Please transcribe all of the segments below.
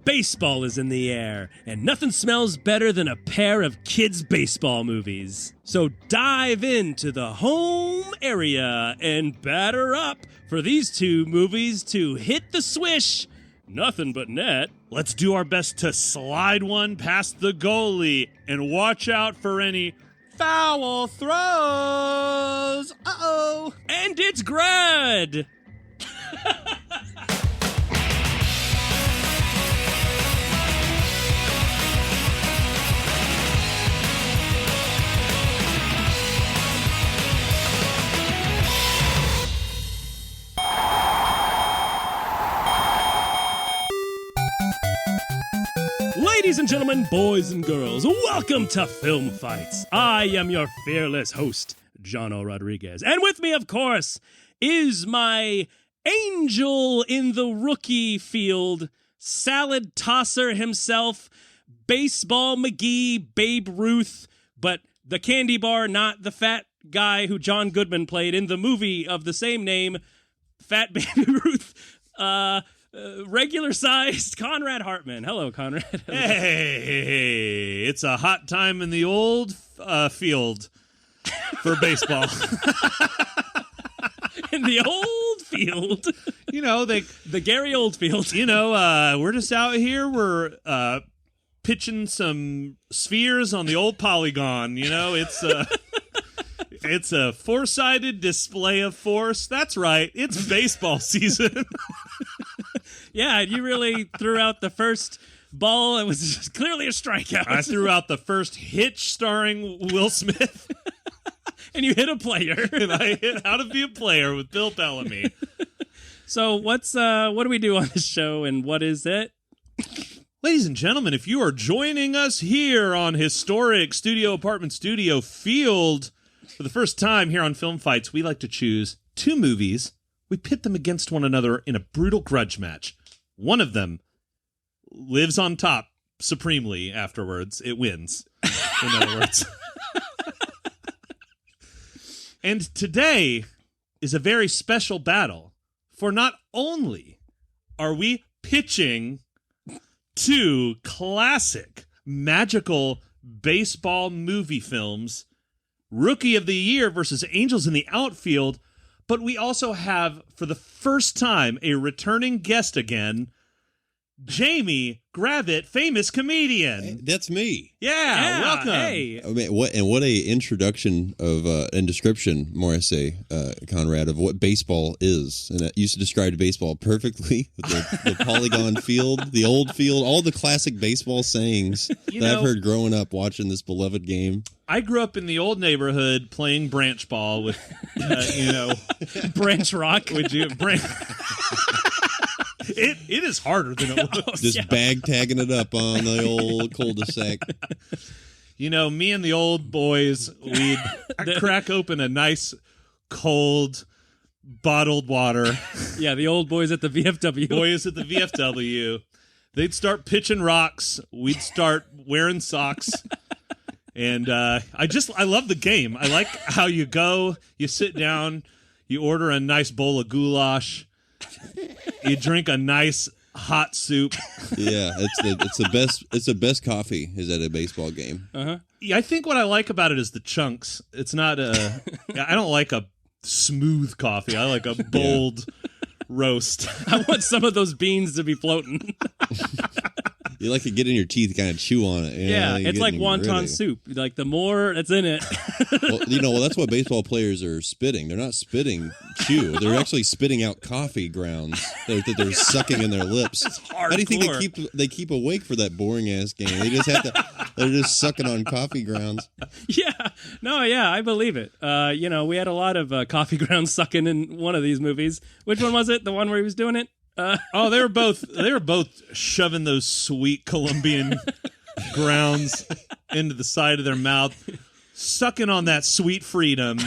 Baseball is in the air, and nothing smells better than a pair of kids' baseball movies. So dive into the home area and batter up for these two movies to hit the swish. Nothing but net. Let's do our best to slide one past the goalie and watch out for any foul throws. Uh-oh. And it's Grad! Ladies and gentlemen, boys and girls, welcome to Film Fights. I am your fearless host, Jono Rodriguez. And with me, of course, is my angel in the rookie field, salad tosser himself, baseball McGee, Babe Ruth, but the candy bar, not the fat guy who John Goodman played in the movie of the same name, Fat Baby Ruth, regular-sized Conrad Hartman. Hello, Conrad. Hey, it's a hot time in the old field for baseball. In the old field. You know, the Gary Oldfield. You know, we're just out here. We're pitching some spheres on the old polygon. You know, it's a four-sided display of force. That's right. It's baseball season. Yeah, you really threw out the first ball. It was just clearly a strikeout. I threw out the first hitch starring Will Smith. And you hit a player. And I hit How to Be a Player with Bill Bellamy. So what do we do on this show, and what is it? Ladies and gentlemen, if you are joining us here on historic apartment studio field for the first time here on Film Fights, we like to choose two movies. We pit them against one another in a brutal grudge match. One of them lives on top supremely afterwards. It wins, in other words. And today is a very special battle, for not only are we pitching two classic magical baseball movie films, Rookie of the Year versus Angels in the Outfield, but we also have, for the first time, a returning guest again, Jamie Gravitt, famous comedian. Hey, that's me. Yeah, welcome. Hey. I mean, what a introduction of and description, more I say, Conrad, of what baseball is. And it used to describe baseball perfectly with the polygon field, the old field, all the classic baseball sayings I've heard growing up watching this beloved game. I grew up in the old neighborhood playing branch ball with, Branch rock. Would you branch? It is harder than it looks. Just bag tagging it up on the old cul-de-sac. You know, me and the old boys, we'd crack open a nice, cold, bottled water. Yeah, the old boys at the VFW. Boys at the VFW. They'd start pitching rocks. We'd start wearing socks. And I love the game. I like how you go, you sit down, you order a nice bowl of goulash. You drink a nice hot soup. Yeah, it's the best coffee is at a baseball game. Uh-huh. Yeah, I think what I like about it is the chunks. It's not I don't like a smooth coffee. I like a bold roast. I want some of those beans to be floating. You like to get in your teeth, kind of chew on it. Yeah, it's like wonton soup. Like the more that's in it. Well, that's what baseball players are spitting. They're not spitting chew. They're actually spitting out coffee grounds that they're sucking in their lips. How do you think they keep awake for that boring ass game? They just have to. They're just sucking on coffee grounds. Yeah, I believe it. We had a lot of coffee grounds sucking in one of these movies. Which one was it? The one where he was doing it? They were both shoving those sweet Colombian grounds into the side of their mouth, sucking on that sweet freedom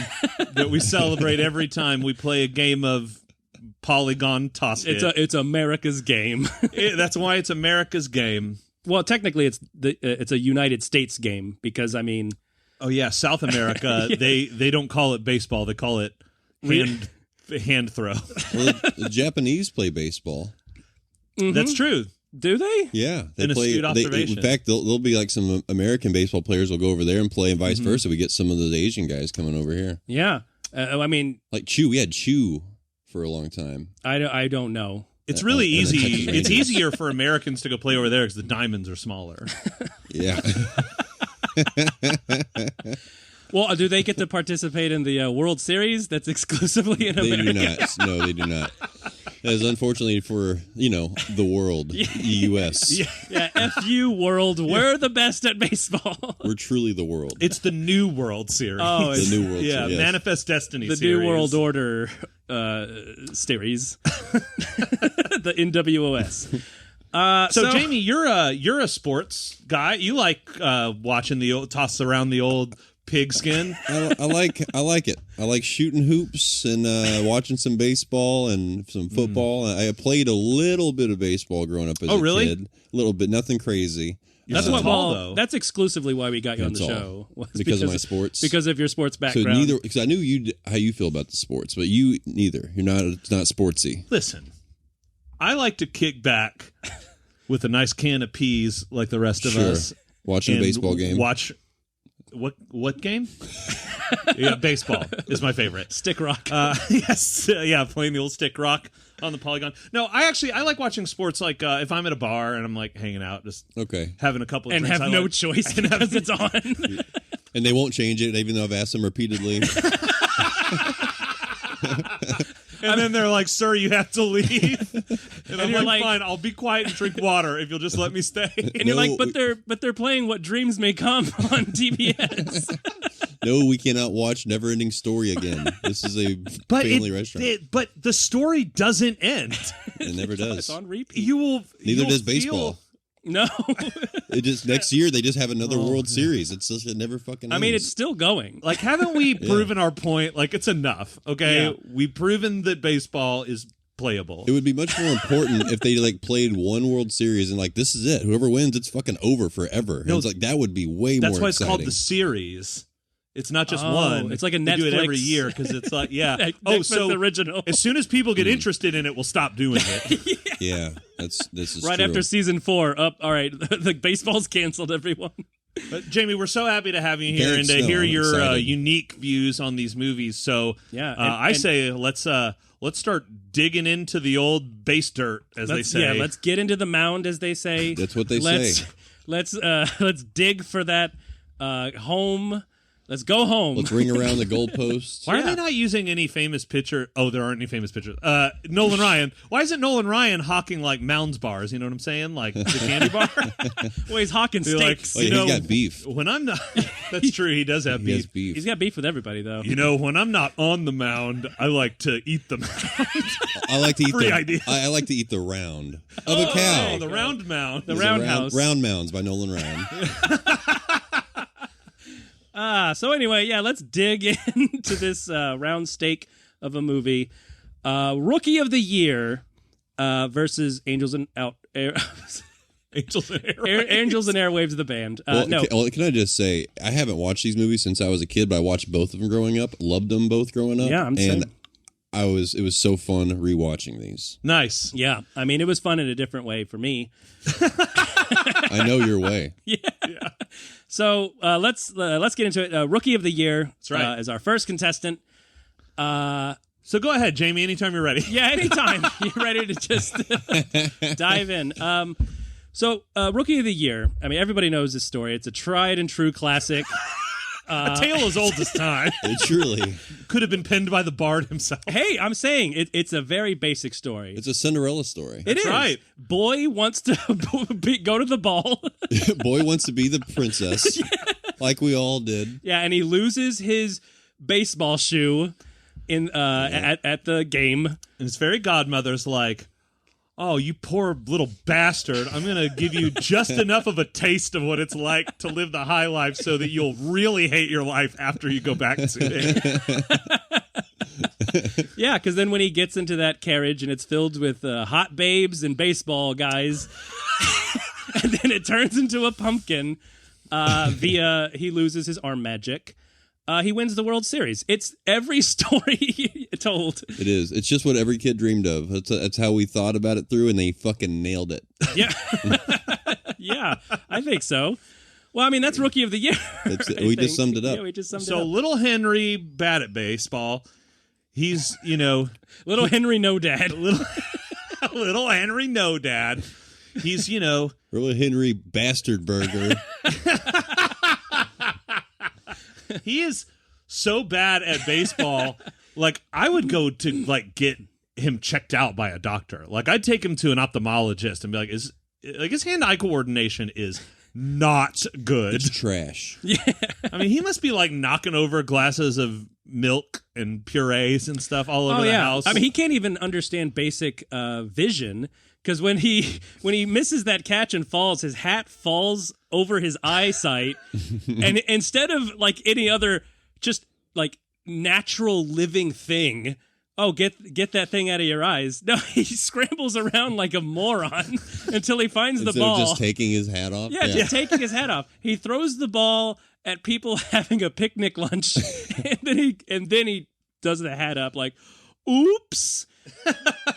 that we celebrate every time we play a game of polygon toss. It's America's game. That's why it's America's game. Well, technically, it's a United States game because, I mean... Oh, yeah, South America, yeah. They don't call it baseball. They call it hand throw. Well, the Japanese play baseball. That's true. Do they? Yeah, An astute observation. In fact, there'll be like some American baseball players will go over there and play, and vice versa. We get some of those Asian guys coming over here. Yeah. I mean, Like Chu, we had Chu for a long time. I don't know. It's really and the easy. Texas It's Rangers. easier for Americans to go play over there because the diamonds are smaller. Yeah, Well, do they get to participate in the World Series? That's exclusively in they America. do not. No, they do not. That is unfortunately for the world, U.S. Yeah, F-U world. We're the best at baseball. We're truly the world. It's the New World Series. Oh, it's the new world. yeah, Series, yes. Manifest Destiny the series. New World Order series. The NWOS. So Jamie, you're a sports guy. You like watching toss around the old pigskin. I like it. I like shooting hoops and watching some baseball and some football. I played a little bit of baseball growing up as a really? kid. A little bit, nothing crazy. That's so tall, though. That's exclusively why we got you on the That's all. show. was Because of my sports. Because of your sports So background. because I knew how you feel about the sports, but you neither. You're not. It's not sportsy. Listen, I like to kick back with a nice can of peas like the rest of Sure. us. Watching a and baseball game. Watch what game? Yeah, baseball is my favorite. Stick rock. Yes, playing the old stick rock on the polygon. No, I like watching sports. Like if I'm at a bar and I'm like hanging out, just Okay. having a couple of and drinks. have I no like- choice because it's on. And they won't change it, even though I've asked them repeatedly. And then they're like, "Sir, you have to leave." And I'm you're like, like- "Fine, I'll be quiet and drink water if you'll just let me stay." And you're No, like, but they're playing What Dreams May Come on TBS. No, we cannot watch Never-Ending Story again. This is a family restaurant. But the story doesn't end. It never does. It's on repeat. You will. Neither you'll does feel- baseball. No. It just next year they just have another World Series. It's just it never fucking. I mean, ends. it's still going. Like, haven't we proven our point? Like, it's enough. Okay, Yeah. we've proven that baseball is playable. It would be much more important if they like played one World Series and like this is it. Whoever wins, it's fucking over forever. No, it's like that would be way That's more why it's exciting. called the series. It's not just Oh, one. it's like a They do it every Netflix- year because it's like Netflix original. as soon as people get interested in it, we'll stop doing it. Yeah, this is Right true. after season 4. All right, the baseball's canceled, everyone. But Jamie, we're so happy to have you here Thanks. and to No, hear I'm your excited. unique views on these movies. So Yeah, I and- say let's start digging into the old base dirt, as they say. Yeah, let's get into the mound, as they say. That's what they let's, say. Let's dig for that home. Let's go home. Let's ring around the goalposts. Why are they not using any famous pitcher? Oh, there aren't any famous pitchers. Nolan Ryan. Why isn't Nolan Ryan hawking like Mounds bars? You know what I'm saying? Like the candy bar? Well, he's hawking They're like, steaks. Oh, yeah, you know, he's got beef. When I'm not, that's true. He does have He has beef. beef. He's got beef with everybody, though. You know, when I'm not on the mound, I like to eat the mound. I like to eat Free the. idea. I like to eat the round of a cow. Oh, the round mound. The It's a roundhouse. Round Mounds by Nolan Ryan. So anyway, yeah, let's dig into this round steak of a movie. Rookie of the Year versus Angels and Angels and Airwaves. Angels and Airwaves, the band. Well, No, can I just say I haven't watched these movies since I was a kid, but I watched both of them growing up. Loved them both growing up. Yeah, I'm and saying. it was so fun rewatching these. Nice. yeah, I mean, it was fun in a different way for me. I know your way. So let's get into it. Rookie of the Year. That's right. Is our first contestant. So go ahead, Jamie, anytime you're ready. Yeah, anytime you're ready to just dive in. So Rookie of the Year. I mean, everybody knows this story. It's a tried and true classic. A tale as old as time. It truly. Could have been penned by the bard himself. Hey, I'm saying it's a very basic story. It's a Cinderella story. It is. right. Boy wants to go to the ball. Boy wants to be the princess, like we all did. Yeah, and he loses his baseball shoe in at the game. And his fairy godmother's like, "Oh, you poor little bastard. I'm going to give you just enough of a taste of what it's like to live the high life so that you'll really hate your life after you go back to it." Yeah, because then when he gets into that carriage and it's filled with hot babes and baseball guys, and then it turns into a pumpkin via he loses his arm magic. he wins the World Series. It's every story told. It is. It's just what every kid dreamed of. That's how we thought about it through, and they fucking nailed it. Yeah. Yeah, I think so. Well, I mean, that's Rookie of the Year. We just summed it up. Yeah, we just summed it So up. little Henry, bad at baseball. He's, Little Henry No Dad. little Henry No Dad. He's, Little Henry Bastard Burger. he is so bad at baseball. Like, I would go to, like, get him checked out by a doctor. Like, I'd take him to an ophthalmologist and be like, his hand-eye coordination is not good. It's trash. Yeah. I mean, he must be, like, knocking over glasses of milk and purees and stuff all over the house. I mean, he can't even understand basic vision, because when he misses that catch and falls, his hat falls over his eyesight, and instead of like any other just like natural living thing, get that thing out of your eyes. No, he scrambles around like a moron until he finds the ball. Instead of just taking his hat off? Yeah, just taking his hat off. He throws the ball at people having a picnic lunch, and then he does the hat up like, oops.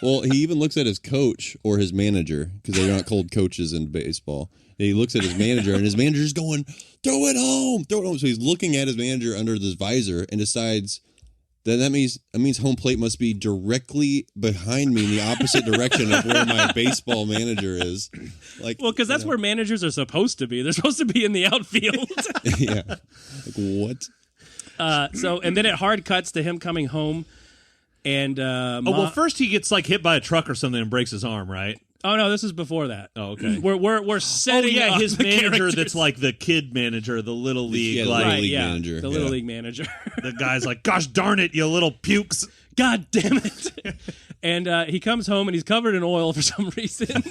Well, he even looks at his coach or his manager, because they're not called coaches in baseball. He looks at his manager, and his manager's going, throw it home. So he's looking at his manager under this visor and decides that means home plate must be directly behind me in the opposite direction of where my baseball manager is. Like, well, because that's where managers are supposed to be. They're supposed to be in the outfield. Yeah. Like, what? And then it hard cuts to him coming home. And well, first he gets like hit by a truck or something and breaks his arm, right? Oh no, this is before that. Oh, okay. We're setting up his the manager characters. That's like the kid manager, the little league, Yeah, the like little league manager. The little league manager. the guy's like, "Gosh darn it, you little pukes!" God damn it! And he comes home and he's covered in oil for some reason.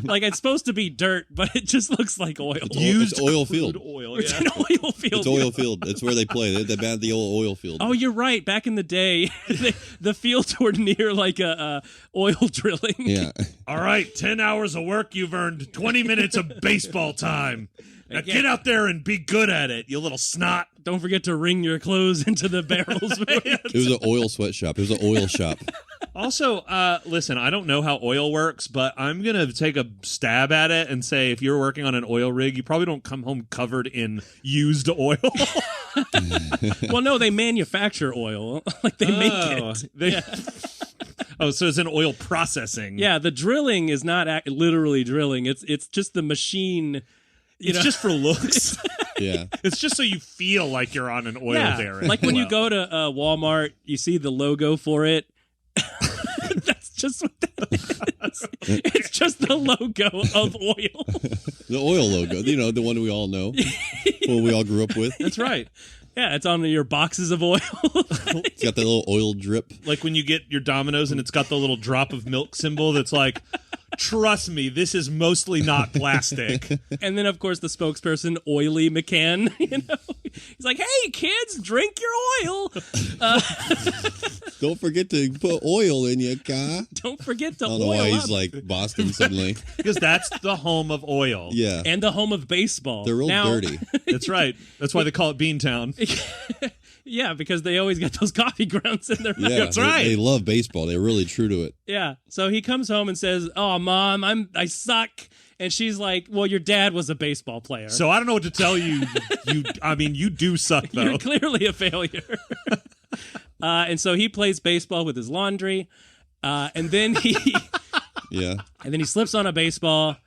Like it's supposed to be dirt, but it just looks like oil. It's oil field. Oil, It's an oil field. It's oil field. That's where they play. They bat the old oil field. Oh, you're right. Back in the day, the fields were near like a oil drilling. Yeah. All right, 10 hours of work, you've earned 20 minutes of baseball time. Now get out there and be good at it, you little snot. Don't forget to wring your clothes into the barrels. It was an oil sweatshop. It was an oil shop. Also, listen, I don't know how oil works, but I'm going to take a stab at it and say if you're working on an oil rig, you probably don't come home covered in used oil. Well, no, they manufacture oil. Like they make it. Oh, so it's an oil processing. Yeah, the drilling is not literally drilling. It's just the machine. It's just for looks. Yeah. It's just so you feel like you're on an oil derrick. Like when you go to Walmart, you see the logo for it. That's just what that is. It's just the logo of oil. The oil logo. The one we all know. What we all grew up with. That's right. Yeah, it's on your boxes of oil. It's got that little oil drip. Like when you get your Domino's and it's got the little drop of milk symbol that's like, trust me, this is mostly not plastic. And then, of course, the spokesperson, Oily McCann. He's like, "Hey, kids, drink your oil. Don't forget to put oil in your car." Don't forget to I don't know oil why he's up." like Boston suddenly. Because that's the home of oil. Yeah. And the home of baseball. They're real dirty. That's right. That's why they call it Beantown. Yeah, because they always got those coffee grounds in their Yeah, That's right. They love baseball. They're really true to it. Yeah. So he comes home and says, "Oh, Mom, I suck." And she's like, "Well, your dad was a baseball player. So I don't know what to tell you. You do suck, though. You're clearly a failure." And so he plays baseball with his laundry. And then he slips on a baseball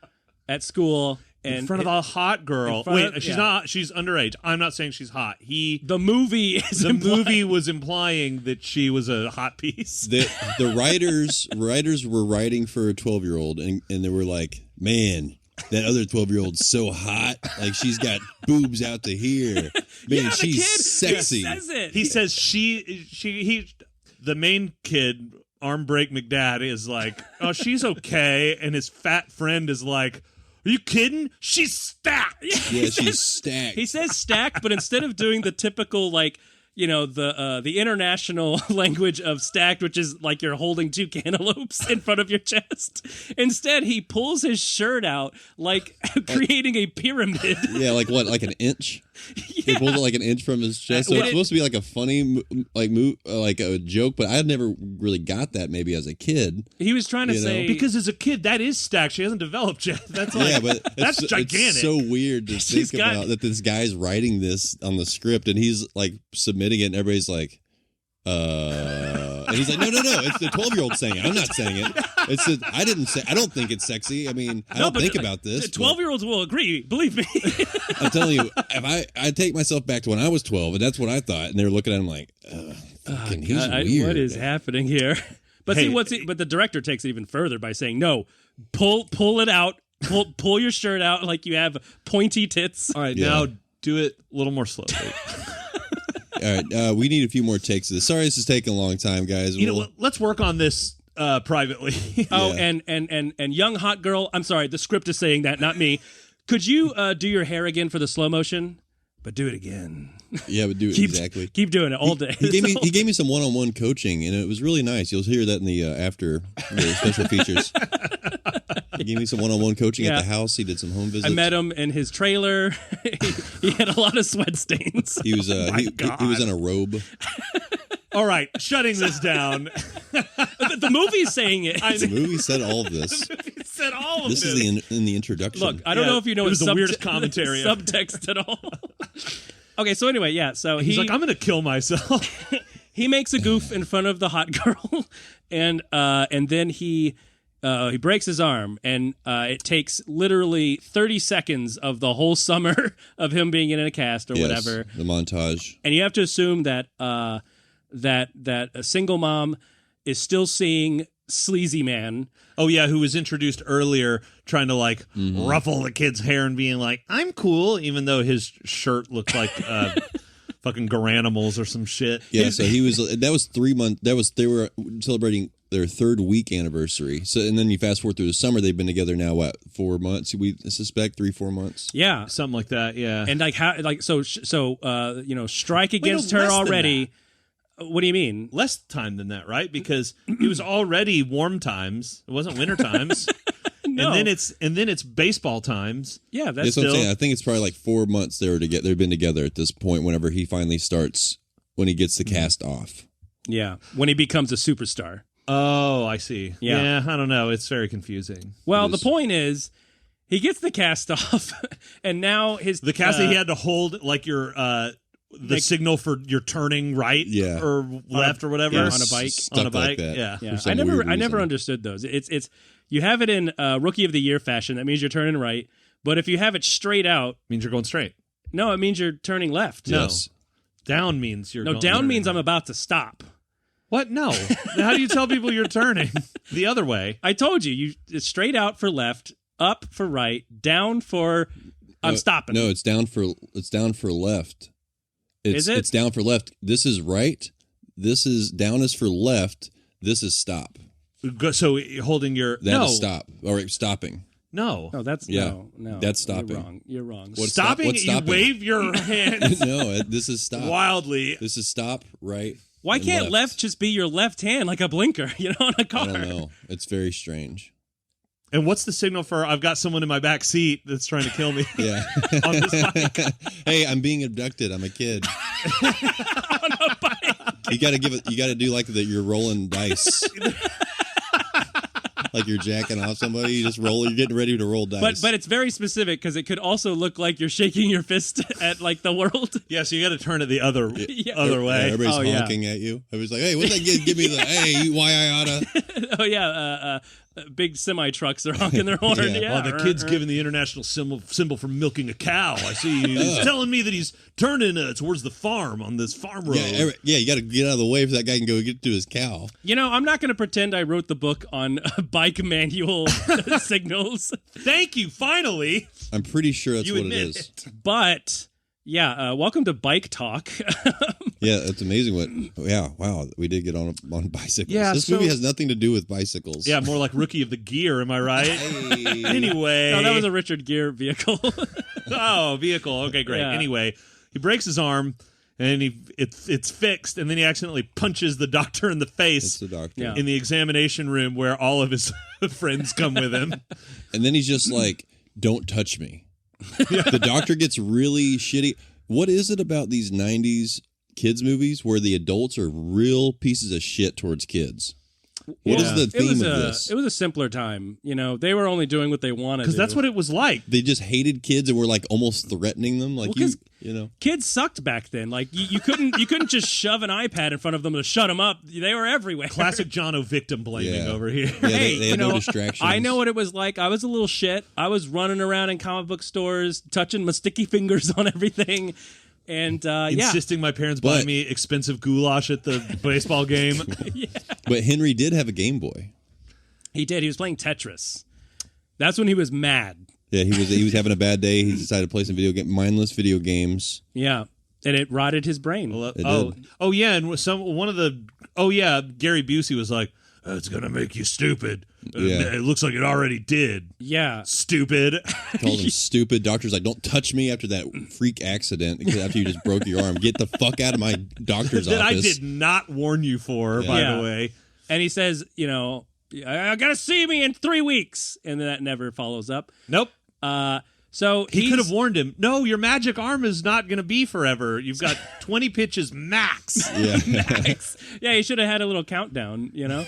at school. And in front of a hot girl. Wait, she's not. She's underage. I'm not saying she's hot. The movie is the implying. movie was implying that she was a hot piece. The writers were writing for a 12-year-old, and they were like, "Man, that other 12-year-old's so hot. Like she's got boobs out to here. Man, she's sexy." He says the main kid, Arm Break McDad, is like, "Oh, she's okay," and his fat friend is like, "Are you kidding? She's stacked." Yeah, she's stacked. He says stacked, but instead of doing the typical the international language of stacked, which is like you're holding two cantaloupes in front of your chest, instead he pulls his shirt out like creating a pyramid. Yeah, like what? Like an inch? He pulled it like an inch from his chest. So it's supposed to be like a funny, like a joke, but I had never really got that maybe as a kid. He was trying to say... Because as a kid, that is stacked. She hasn't developed yet. That's like, but that's gigantic. It's so weird to think about that this guy's writing this on the script and he's like submitting it and everybody's like, and he's like, no, it's the 12-year-old saying it. I'm not saying it. I don't think it's sexy. I mean, I don't think about this. 12-year-olds will agree. Believe me. I'm telling you, if I take myself back to when I was 12, and that's what I thought, and they were looking at him like, he's weird. What is happening here? But but the director takes it even further by saying, no, pull it out, pull your shirt out like you have pointy tits. All right, now do it a little more slowly. All right, we need a few more takes of this. Sorry, this is taking a long time, guys. Let's work on this privately. And young hot girl. I'm sorry, the script is saying that, not me. Could you do your hair again for the slow motion? But do it again. Yeah, but do it exactly. Keep doing it all day. He gave me some one-on-one coaching, and it was really nice. You'll hear that in the after the special features. He gave me some one-on-one coaching at the house. He did some home visits. I met him in his trailer. He had a lot of sweat stains. He was he was in a robe. All right, shutting this down. The movie's saying it. The movie said all of this. The movie said all of this. This is in the introduction. Look, I don't know if you know it was the weirdest commentary. Subtext at all. Okay, so anyway, so he's like, I'm going to kill myself. He makes a goof in front of the hot girl, and then he breaks his arm, and it takes literally 30 seconds of the whole summer of him being in a cast or whatever. The montage. And you have to assume that that a single mom is still seeing Sleazy Man. Oh yeah, who was introduced earlier, trying to like ruffle the kid's hair and being like, "I'm cool," even though his shirt looked like fucking Garanimals or some shit. Yeah, so he was. That was 3 months. They were celebrating their 3rd week anniversary. So and then you fast forward through the summer, they've been together now 4 months? We suspect 3-4 months. Yeah, something like that. Yeah, and strike against her already. What do you mean? Less time than that, right? Because it was already warm times. It wasn't winter times. No. And then it's baseball times. Yeah, that's what I'm saying. I think it's probably like 4 months they've been together at this point whenever he finally starts, when he gets the cast off. Yeah, when he becomes a superstar. Oh, I see. Yeah, I don't know. It's very confusing. Well, the point is, he gets the cast off, and now the cast that he had to hold like your the signal for you're turning right or left or whatever on a bike. On a bike. Like yeah. I never understood those. It's you have it in Rookie of the Year fashion. That means you're turning right. But if you have it straight out, it means you're going straight. No, it means you're turning left. Yes. No. Down means you're going down means I'm about to stop. What? No. How do you tell people you're turning the other way? I told you. It's straight out for left, up for right, down for I'm stopping. No, it's down for left. Is it? It's down for left. This is right. This is down is for left. This is stop. So holding your is stop or stopping. No, that's no. That's stopping. You're wrong. What's stopping? What's stopping? You wave your hands. No, this is stop. Wildly. This is stop. Right. Why can't left just be your left hand like a blinker? On a car. I don't know. It's very strange. And what's the signal for I've got someone in my back seat that's trying to kill me? Yeah. On this bike. Hey, I'm being abducted. I'm a kid. On a bike. You got to do like you're rolling dice. Like you're jacking off somebody, you're getting ready to roll dice. But it's very specific because it could also look like you're shaking your fist at like the world. Yeah, so you got to turn it the other way. Yeah, everybody's honking at you. Everybody's like, "Hey, what's that? Give me the hey, why I oughta." Oh yeah, big semi trucks are honking their horn. Yeah. Well, the kid's giving the international symbol for milking a cow. I see. He's telling me that he's turning towards the farm on this farm road. Yeah, you got to get out of the way so that guy can go get to his cow. I'm not going to pretend I wrote the book on bike manual signals. Thank you. Finally, I'm pretty sure that's what it is. But yeah, welcome to Bike Talk. Yeah, it's amazing wow, we did get on bicycles. Yeah, this movie has nothing to do with bicycles. Yeah, more like Rookie of the Gear, am I right? Hey. Anyway. No, that was a Richard Gere vehicle. Oh, vehicle. Okay, great. Yeah. Anyway, he breaks his arm and it's fixed, and then he accidentally punches the doctor in the face. It's the doctor. In the examination room where all of his friends come with him. And then he's just like, "Don't touch me." The doctor gets really shitty. What is it about these 90s kids movies where the adults are real pieces of shit towards kids? What is the theme of this? It was a simpler time. You know, they were only doing what they wanted. Because that's what it was like. They just hated kids and were like almost threatening them. Like you know, kids sucked back then. Like you couldn't just shove an iPad in front of them to shut them up. They were everywhere. Classic Jono victim blaming over here. Yeah, Hey, they had no distractions. I know what it was like. I was a little shit. I was running around in comic book stores, touching my sticky fingers on everything. And insisting my parents buy me expensive goulash at the baseball game. Yeah. But Henry did have a Game Boy. He did. He was playing Tetris. That's when he was mad. Yeah, he was having a bad day. He decided to play some mindless video games. Yeah, and it rotted his brain. Gary Busey was like, "It's gonna make you stupid." Yeah. It looks like it already did. Yeah. Stupid. Called him stupid. Doctor's like, don't touch me after that freak accident. After you just broke your arm. Get the fuck out of my doctor's that office. I did not warn you for, by the way. And he says, you know, I gotta see me in 3 weeks. And then that never follows up. Nope. So he could have warned him, no, your magic arm is not going to be forever. You've got 20 pitches max. Yeah. Max. Yeah, he should have had a little countdown, you know?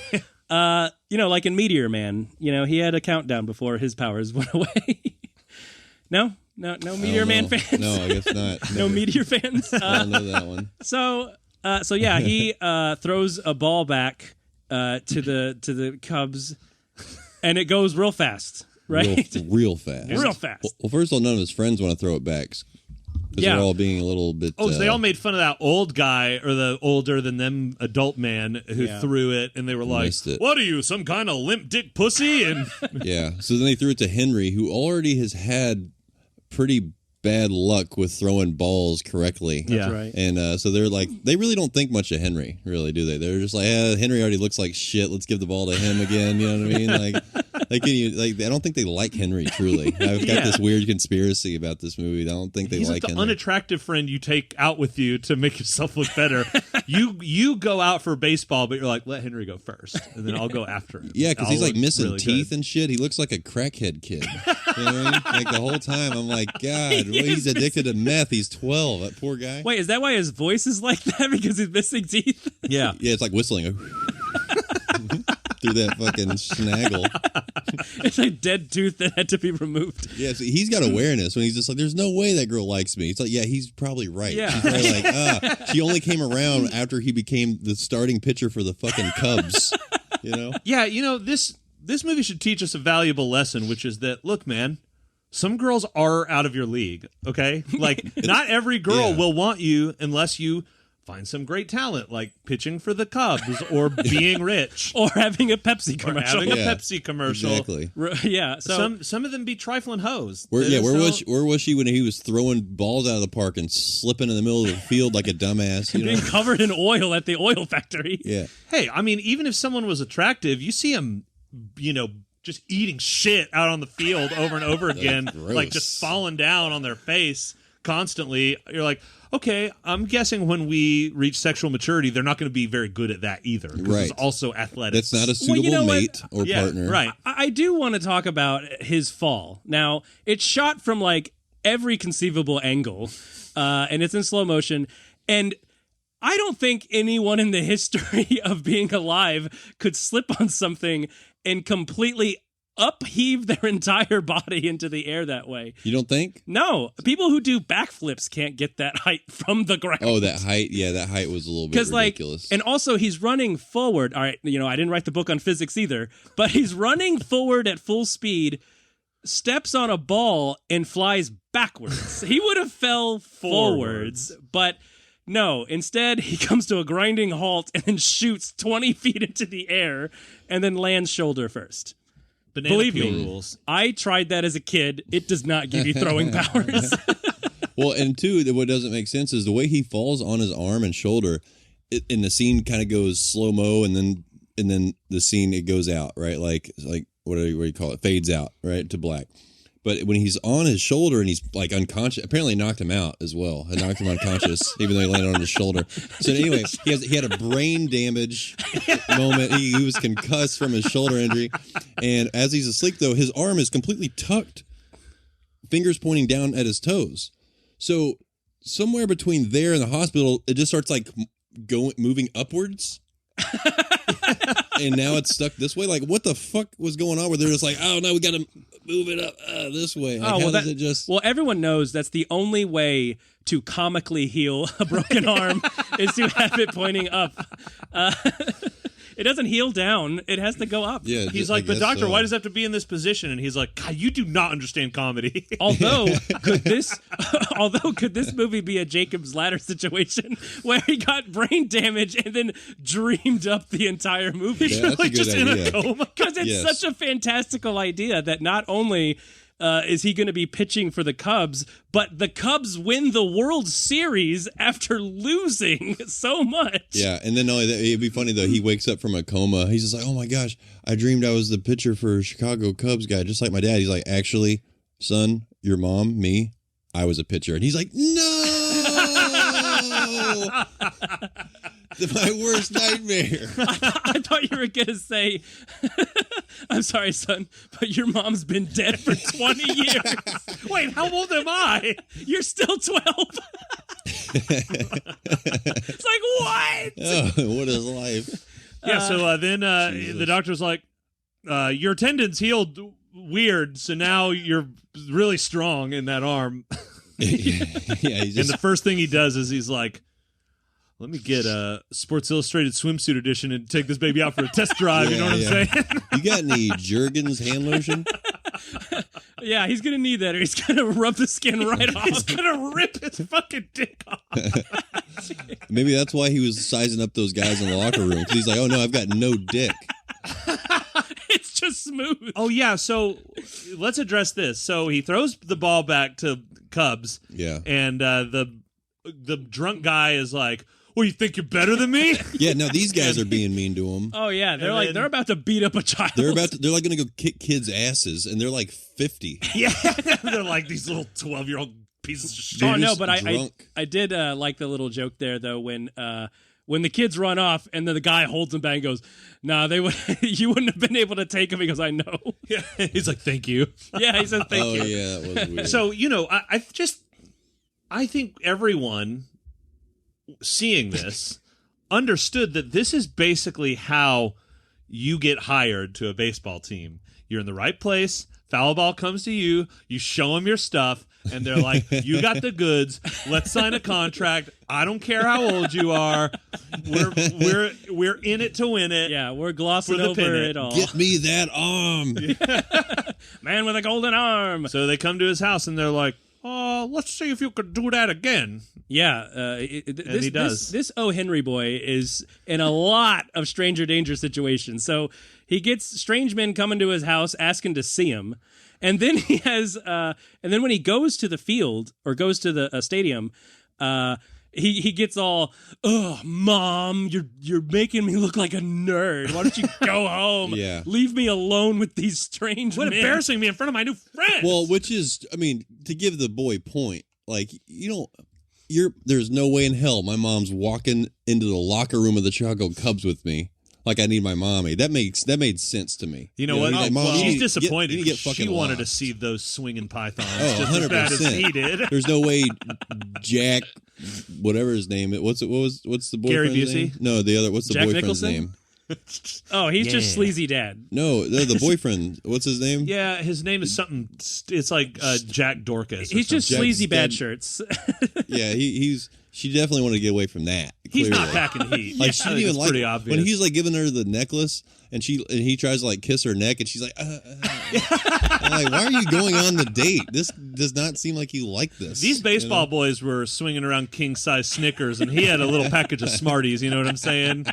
Like in Meteor Man, you know, he had a countdown before his powers went away. No Meteor Man fans? No, I guess not. No Meteor fans? I don't know that one. So yeah, he throws a ball back to the Cubs, and it goes real fast. Right, real fast. Real fast. Well, first of all, none of his friends want to throw it back because they're all being a little bit. So they all made fun of that old guy or the older than them adult man who threw it, and they were like, "What are you, some kind of limp dick pussy?" And yeah, so then they threw it to Henry, who already has had pretty bad luck with throwing balls correctly. That's right. And so they're like, they really don't think much of Henry, really, do they? They're just like, Henry already looks like shit. Let's give the ball to him again. You know what I mean? I don't think they like Henry, truly. I've got this weird conspiracy about this movie. I don't think they He's like the Henry. unattractive friend you take out with you to make yourself look better. you go out for baseball, but you're like, let Henry go first, and then I'll go after him. Yeah, because he's like missing really teeth good. and shit. He looks like a crackhead kid. You know what I mean? Like the whole time, I'm like, God, he's addicted to meth. He's 12. That poor guy. Wait, is that why his voice is like that? Because he's missing teeth? Yeah. Yeah, it's like whistling through that fucking snaggle. It's like dead tooth that had to be removed. Yeah, so he's got awareness when he's just like, there's no way that girl likes me. It's like, yeah, he's probably right. Yeah. She's probably like, she only came around after he became the starting pitcher for the fucking Cubs. You know? Yeah, you know, this movie should teach us a valuable lesson, which is that, look, man, some girls are out of your league, okay? Like, not every girl will want you unless you find some great talent, like pitching for the Cubs or being rich. Or having a Pepsi commercial. Pepsi commercial. Exactly. Yeah. So some of them be trifling hoes. Where was she when he was throwing balls out of the park and slipping in the middle of the field like a dumbass? You know? being covered in oil at the oil factory. Yeah. Hey, I mean, even if someone was attractive, you see them, you know, just eating shit out on the field over and over again, like just falling down on their face constantly. You're like, okay, I'm guessing when we reach sexual maturity, they're not going to be very good at that either. Because it's also athletics. That's not a suitable mate or partner. Right. I do want to talk about his fall. Now, it's shot from like every conceivable angle, and it's in slow motion. And I don't think anyone in the history of being alive could slip on something and completely upheave their entire body into the air that way. You don't think? No. People who do backflips can't get that height from the ground. Oh, that height? Yeah, that height was a little bit ridiculous. And also he's running forward. All right, you know, I didn't write the book on physics either, but he's running forward at full speed, steps on a ball, and flies backwards. He would have fell forwards, but no, instead he comes to a grinding halt and then shoots 20 feet into the air and then lands shoulder first. Believe me, rules. I tried that as a kid. It does not give you throwing powers. Well, and two, what doesn't make sense is the way he falls on his arm and shoulder, and the scene kind of goes slow-mo, and then the scene, it goes out, right? Like what do you call it? Fades out, right, to black. But when he's on his shoulder and he's like unconscious, apparently knocked him out as well. It knocked him unconscious, even though he landed on his shoulder. So anyway, he had a brain damage moment. He was concussed from his shoulder injury. And as he's asleep, though, his arm is completely tucked, fingers pointing down at his toes. So somewhere between there and the hospital, it just starts like moving upwards. And now it's stuck this way. Like, what the fuck was going on? Where they're just like, oh no, we got to move it up this way. Like, how does it just? Well, everyone knows that's the only way to comically heal a broken arm is to have it pointing up. It doesn't heal down; it has to go up. Yeah, he's like, but doctor, why does it have to be in this position? And he's like, God, you do not understand comedy. Although, could this movie be a Jacob's Ladder situation where he got brain damage and then dreamed up the entire movie? Yeah, that's a good just idea. in a coma? Because it's such a fantastical idea that not only is he going to be pitching for the Cubs, but the Cubs win the World Series after losing so much. Yeah, and then it'd be funny though. He wakes up from a coma. He's just like, "Oh my gosh, I dreamed I was the pitcher for Chicago Cubs guy, just like my dad." He's like, "Actually, son, your mom, me, I was a pitcher." And he's like, "No." My worst nightmare. I thought you were going to say, I'm sorry, son, but your mom's been dead for 20 years. Wait, how old am I? You're still 12. It's like, what? Oh, what is life? Yeah, so then the doctor's like, your tendon's healed weird, so now you're really strong in that arm. Yeah, And the first thing he does is he's like, let me get a Sports Illustrated swimsuit edition and take this baby out for a test drive. You know what I'm saying? You got any Jergens hand lotion? Yeah, he's going to need that or he's going to rub the skin right off. He's going to rip his fucking dick off. Maybe that's why he was sizing up those guys in the locker room. Because he's like, oh no, I've got no dick. It's just smooth. Oh, yeah. So let's address this. So he throws the ball back to Cubs. Yeah. And the drunk guy is like, well, you think you're better than me? Yeah, no, these guys are being mean to him. Oh, yeah. They're about to beat up a child. They're like going to go kick kids' asses, and they're like 50. Yeah. They're like these little 12-year-old pieces of shit. Oh, no, but drunk. I did like the little joke there, though, when the kids run off and then the guy holds them back and goes, nah, you wouldn't have been able to take him. He goes, I know. Yeah. He's like, thank you. Yeah, he said thank you. Oh, yeah, that was weird. So, I think everyone seeing this understood that this is basically how you get hired to a baseball team. You're in the right place. Foul ball comes to you. You show them your stuff, and they're like, "You got the goods. Let's sign a contract. I don't care how old you are. We're in it to win it. Yeah, we're glossing For the over pennant. it all. Get me that arm. Man with a golden arm. So they come to his house, and they're like, "Oh, let's see if you could do that again." Yeah, he does. This O. Henry boy is in a lot of stranger danger situations. So he gets strange men coming to his house asking to see him, and then he has, and then when he goes to the field or goes to the stadium, he gets all, "Oh, Mom, you're making me look like a nerd. Why don't you go home? Yeah. Leave me alone with these strange men." Embarrassing me in front of my new friends. Well, which is, I mean, to give the boy point, like, there's no way in hell my mom's walking into the locker room of the Chicago Cubs with me. Like, I need my mommy. That made sense to me. You know what? Like, Mom, she's disappointed. You need to get She fucking wanted to lost. see those swinging pythons Oh, just as bad as 100%. he did. There's no way Jack, whatever his name is. What's the Gary boyfriend's Busey? name? No, the other. What's the Jack boyfriend's Nicholson? name? Oh, he's just Yeah. sleazy dad. No, the boyfriend. What's his name? Yeah, his name is something. It's like Jack Dorcas. He's just Jack sleazy bad Stan- shirts. Yeah, She definitely wanted to get away from that. He's clearly. not packing heat. Like I she think didn't even it's like pretty obvious. when he's like giving her the necklace, and he tries to like kiss her neck, and she's like, I'm like, why are you going on the date? This does not seem like you like this. These baseball boys were swinging around king-size Snickers, and he had a little package of Smarties. You know what I'm saying?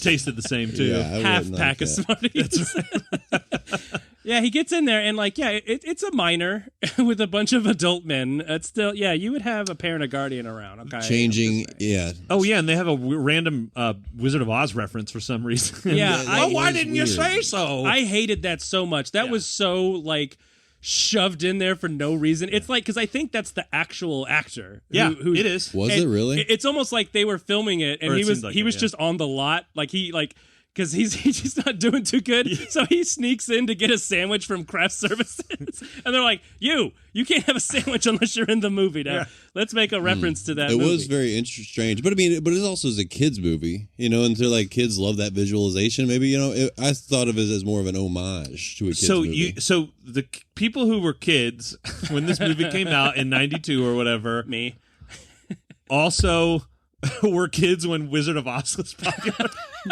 Tasted the same too. Yeah, I Half wouldn't pack like of that. Smarties. Yeah, he gets in there and like, yeah, it's a minor with a bunch of adult men. It's still, yeah, you would have a parent or guardian around. Okay, Changing, yeah. Oh yeah, and they have a random Wizard of Oz reference for some reason. Yeah, that why was didn't you weird. say so? I hated that so much. That Yeah. was so like shoved in there for no reason. It's like, because I think that's the actual actor. yeah, who- it is. Was and it really? It's almost like they were filming it, and Or it he was seemed like he it, was yeah. just on the lot, like he like because he's not doing too good. So he sneaks in to get a sandwich from craft services, and they're like, "You can't have a sandwich unless you're in the movie." Now, let's make a reference to that. It movie. was very strange, but I mean, but it also is a kids movie, and so like kids love that visualization. Maybe I thought of it as more of an homage to a kids movie. So the people who were kids when this movie came out in '92 or whatever, me, also were kids when Wizard of Oz was popular.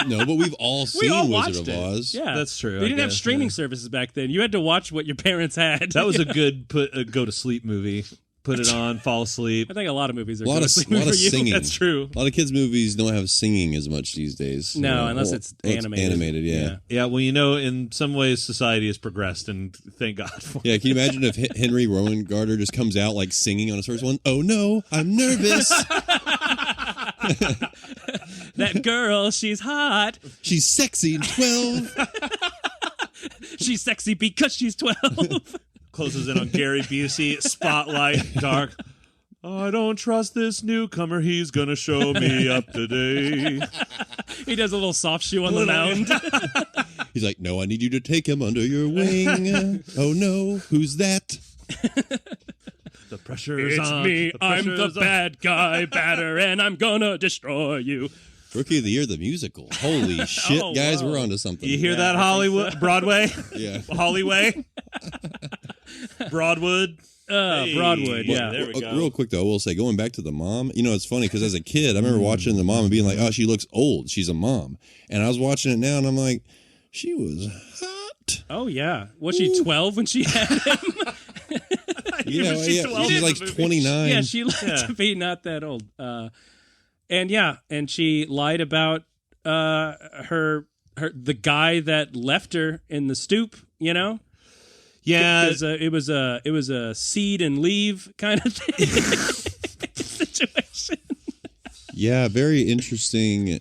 No, but we've all seen watched Wizard of Oz. Yeah, that's true. They didn't have streaming services back then. You had to watch what your parents had. That was a good go to sleep movie. Put it on, fall asleep. I think a lot of movies are A lot of singing. That's true. A lot of kids' movies don't have singing as much these days. No, unless it's animated. Animated, yeah. Yeah, well, in some ways, society has progressed, and thank God for Yeah, can you imagine if Henry Rowan-Gardner just comes out like singing on his first one? Oh no, I'm nervous. That girl, she's hot. She's sexy and 12. She's sexy because she's 12. Closes in on Gary Busey, spotlight, dark. I don't trust this newcomer. He's going to show me up today. He does a little soft shoe on the mound. He's like, no, I need you to take him under your wing. Oh no, who's that? The pressure's It's on. me. I'm the pressure's on. bad guy batter, and I'm going to destroy you. Rookie of the Year, the musical. Holy shit, Oh, guys, wow. we're onto something. You hear that, I think Hollywood? so. Broadway? Yeah. Hollyway? Broadwood? Hey. Broadwood, yeah. There we go. Real quick, though, I will say, going back to the mom, it's funny because as a kid, I remember watching the mom and being like, oh, she looks old. She's a mom. And I was watching it now, and I'm like, she was hot. Oh, yeah. Was she 12 when she had him? She's 12 like in the movie. 29. Yeah, she looked to be not that old. And she lied about the guy that left her in the stoop, Yeah. It was a seed and leave kind of thing situation. Yeah, very interesting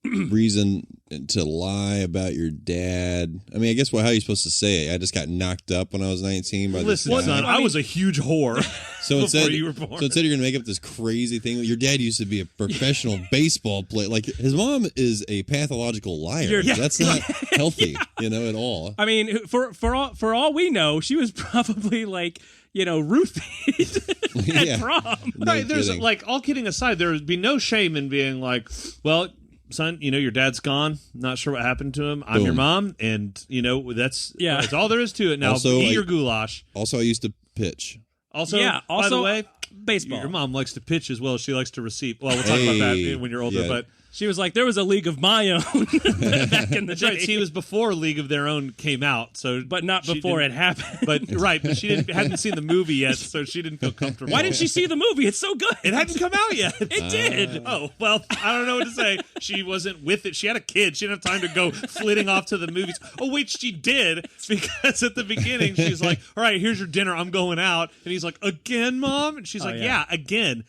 reason to lie about your dad. I mean, I guess how are you supposed to say it? I just got knocked up when I was 19 by this Listen, guy. son, I was a huge whore So before instead, you were born. you're going to make up this crazy thing. Your dad used to be a professional baseball player. Like, his mom is a pathological liar. That's not healthy, at all. I mean, for all we know, she was probably like, roofied at Yeah. prom. No Right, there's kidding. like, all kidding aside, there would be no shame in being like, well, son, your dad's gone. Not sure what happened to him. I'm Boom. your mom, and that's all there is to it. Now, Also, eat your goulash. Also, I used to pitch. Also, Yeah, by the also, way, baseball. your mom likes to pitch as well as she likes to receive. Well, we'll talk about Hey, that when you're older, yeah. but She was like, there was a league of my own back in the that's day. right. See, it was before League of Their Own came out, so but not she before it didn't- happened. But she hadn't seen the movie yet, so she didn't feel comfortable. Why didn't she see the movie? It's so good. It hadn't come out yet. It did. Oh, well, I don't know what to say. She wasn't with it. She had a kid. She didn't have time to go flitting off to the movies. Oh, wait, she did. Because at the beginning, she's like, all right, here's your dinner. I'm going out. And he's like, again, Mom? And she's like, yeah. yeah, again.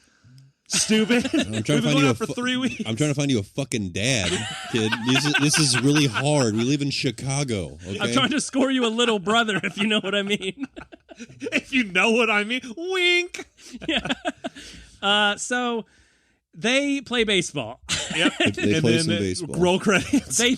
Stupid. I'm trying We've to been find going you out for 3 weeks. I'm trying to find you a fucking dad, kid. This is really hard. We live in Chicago. Okay? I'm trying to score you a little brother, if you know what I mean. If you know what I mean. Wink. So they play baseball. Yep. They and play then some baseball. roll credits. They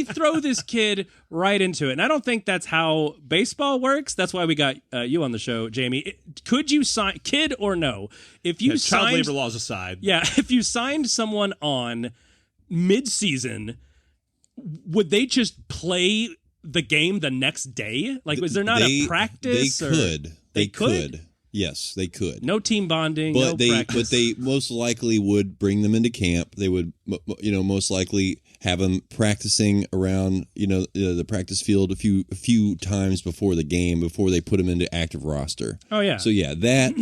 throw this kid right into it, and I don't think that's how baseball works. That's why we got you on the show, Jamie. Could you sign, kid or no? If you Child signed, labor laws aside. yeah, if you signed someone on mid-season, would they just play the game the next day? Like, was there not a practice? They or- could. They could? Yes, they could. No team bonding. But no practice. they most likely would bring them into camp. They would, most likely have them practicing around, the practice field a few times before the game, before they put them into active roster. Oh yeah. So yeah, that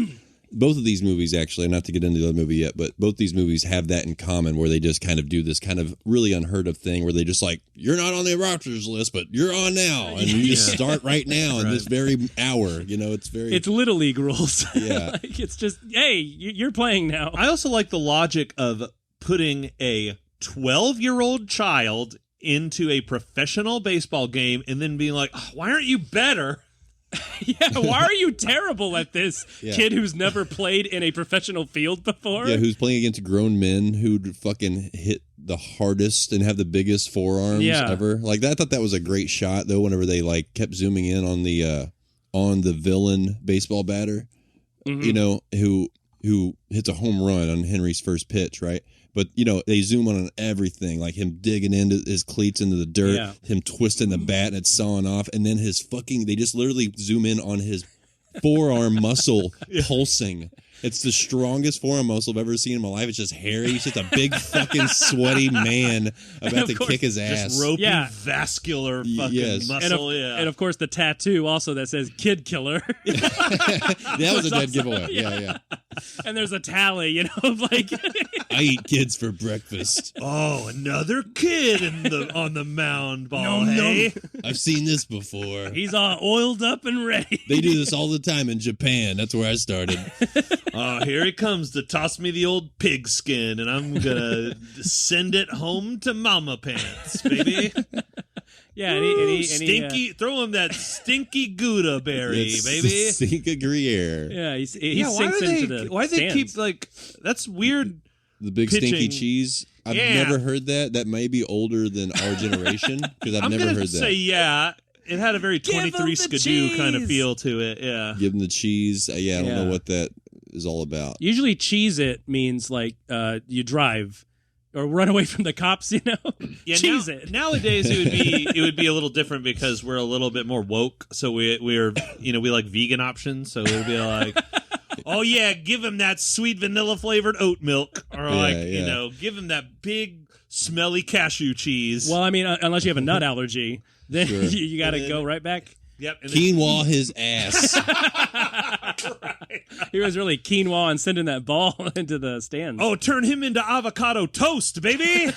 both of these movies actually, not to get into the other movie yet, but both these movies have that in common, where they just kind of do this kind of really unheard of thing, where they just like, you're not on the rosters list, but you're on now, and you just start right now in this very hour. It's little league rules. Yeah. Like, it's just, hey, you're playing now. I also like the logic of putting a 12-year-old child into a professional baseball game and then being like, oh, why aren't you better? Yeah, why are you terrible at this, Yeah. kid who's never played in a professional field before? Yeah, who's playing against grown men who'd fucking hit the hardest and have the biggest forearms ever. Like that, I thought that was a great shot though. Whenever they like kept zooming in on the villain baseball batter, you know, who hits a home run on Henry's first pitch, right? But, you know, they zoom on everything, like him digging into his cleats into the dirt, him twisting the bat and it's sawing off, and then they just literally zoom in on his forearm muscle pulsing. It's the strongest forearm muscle I've ever seen in my life. It's just hairy. He's just a big fucking sweaty man about to kick his ass. Just ropey, vascular fucking muscle. And of course the tattoo also that says "Kid Killer." That was a dead giveaway. Yeah. And there's a tally, you know, like I eat kids for breakfast. Oh, another kid on the mound ball. Hey, I've seen this before. He's all oiled up and ready. They do this all the time in Japan. That's where I started. Oh, here he comes to toss me the old pig skin, and I'm gonna send it home to Mama Pants, baby. Yeah, and stinky. Throw him that stinky Gouda berry, baby. Stinky Gruyere. Yeah, he sinks into the Why do they stands. keep like? That's weird. The big pitching. stinky cheese. I've never heard that. That may be older than our generation because I've never heard that. Say it had a very 23 Skidoo kind of feel to it. Yeah, give them the cheese. I don't know what that is all about. Usually, cheese it means like you drive or run away from the cops. You know, cheese it. Nowadays, it would be a little different because we're a little bit more woke. So we're we like vegan options. So it would be like. Oh yeah, give him that sweet vanilla flavored oat milk, or give him that big smelly cashew cheese. Well, I mean, unless you have a nut allergy, then you got to go right back. Yep, quinoa his ass. Right. He was really quinoa and sending that ball into the stands. Oh, turn him into avocado toast, baby.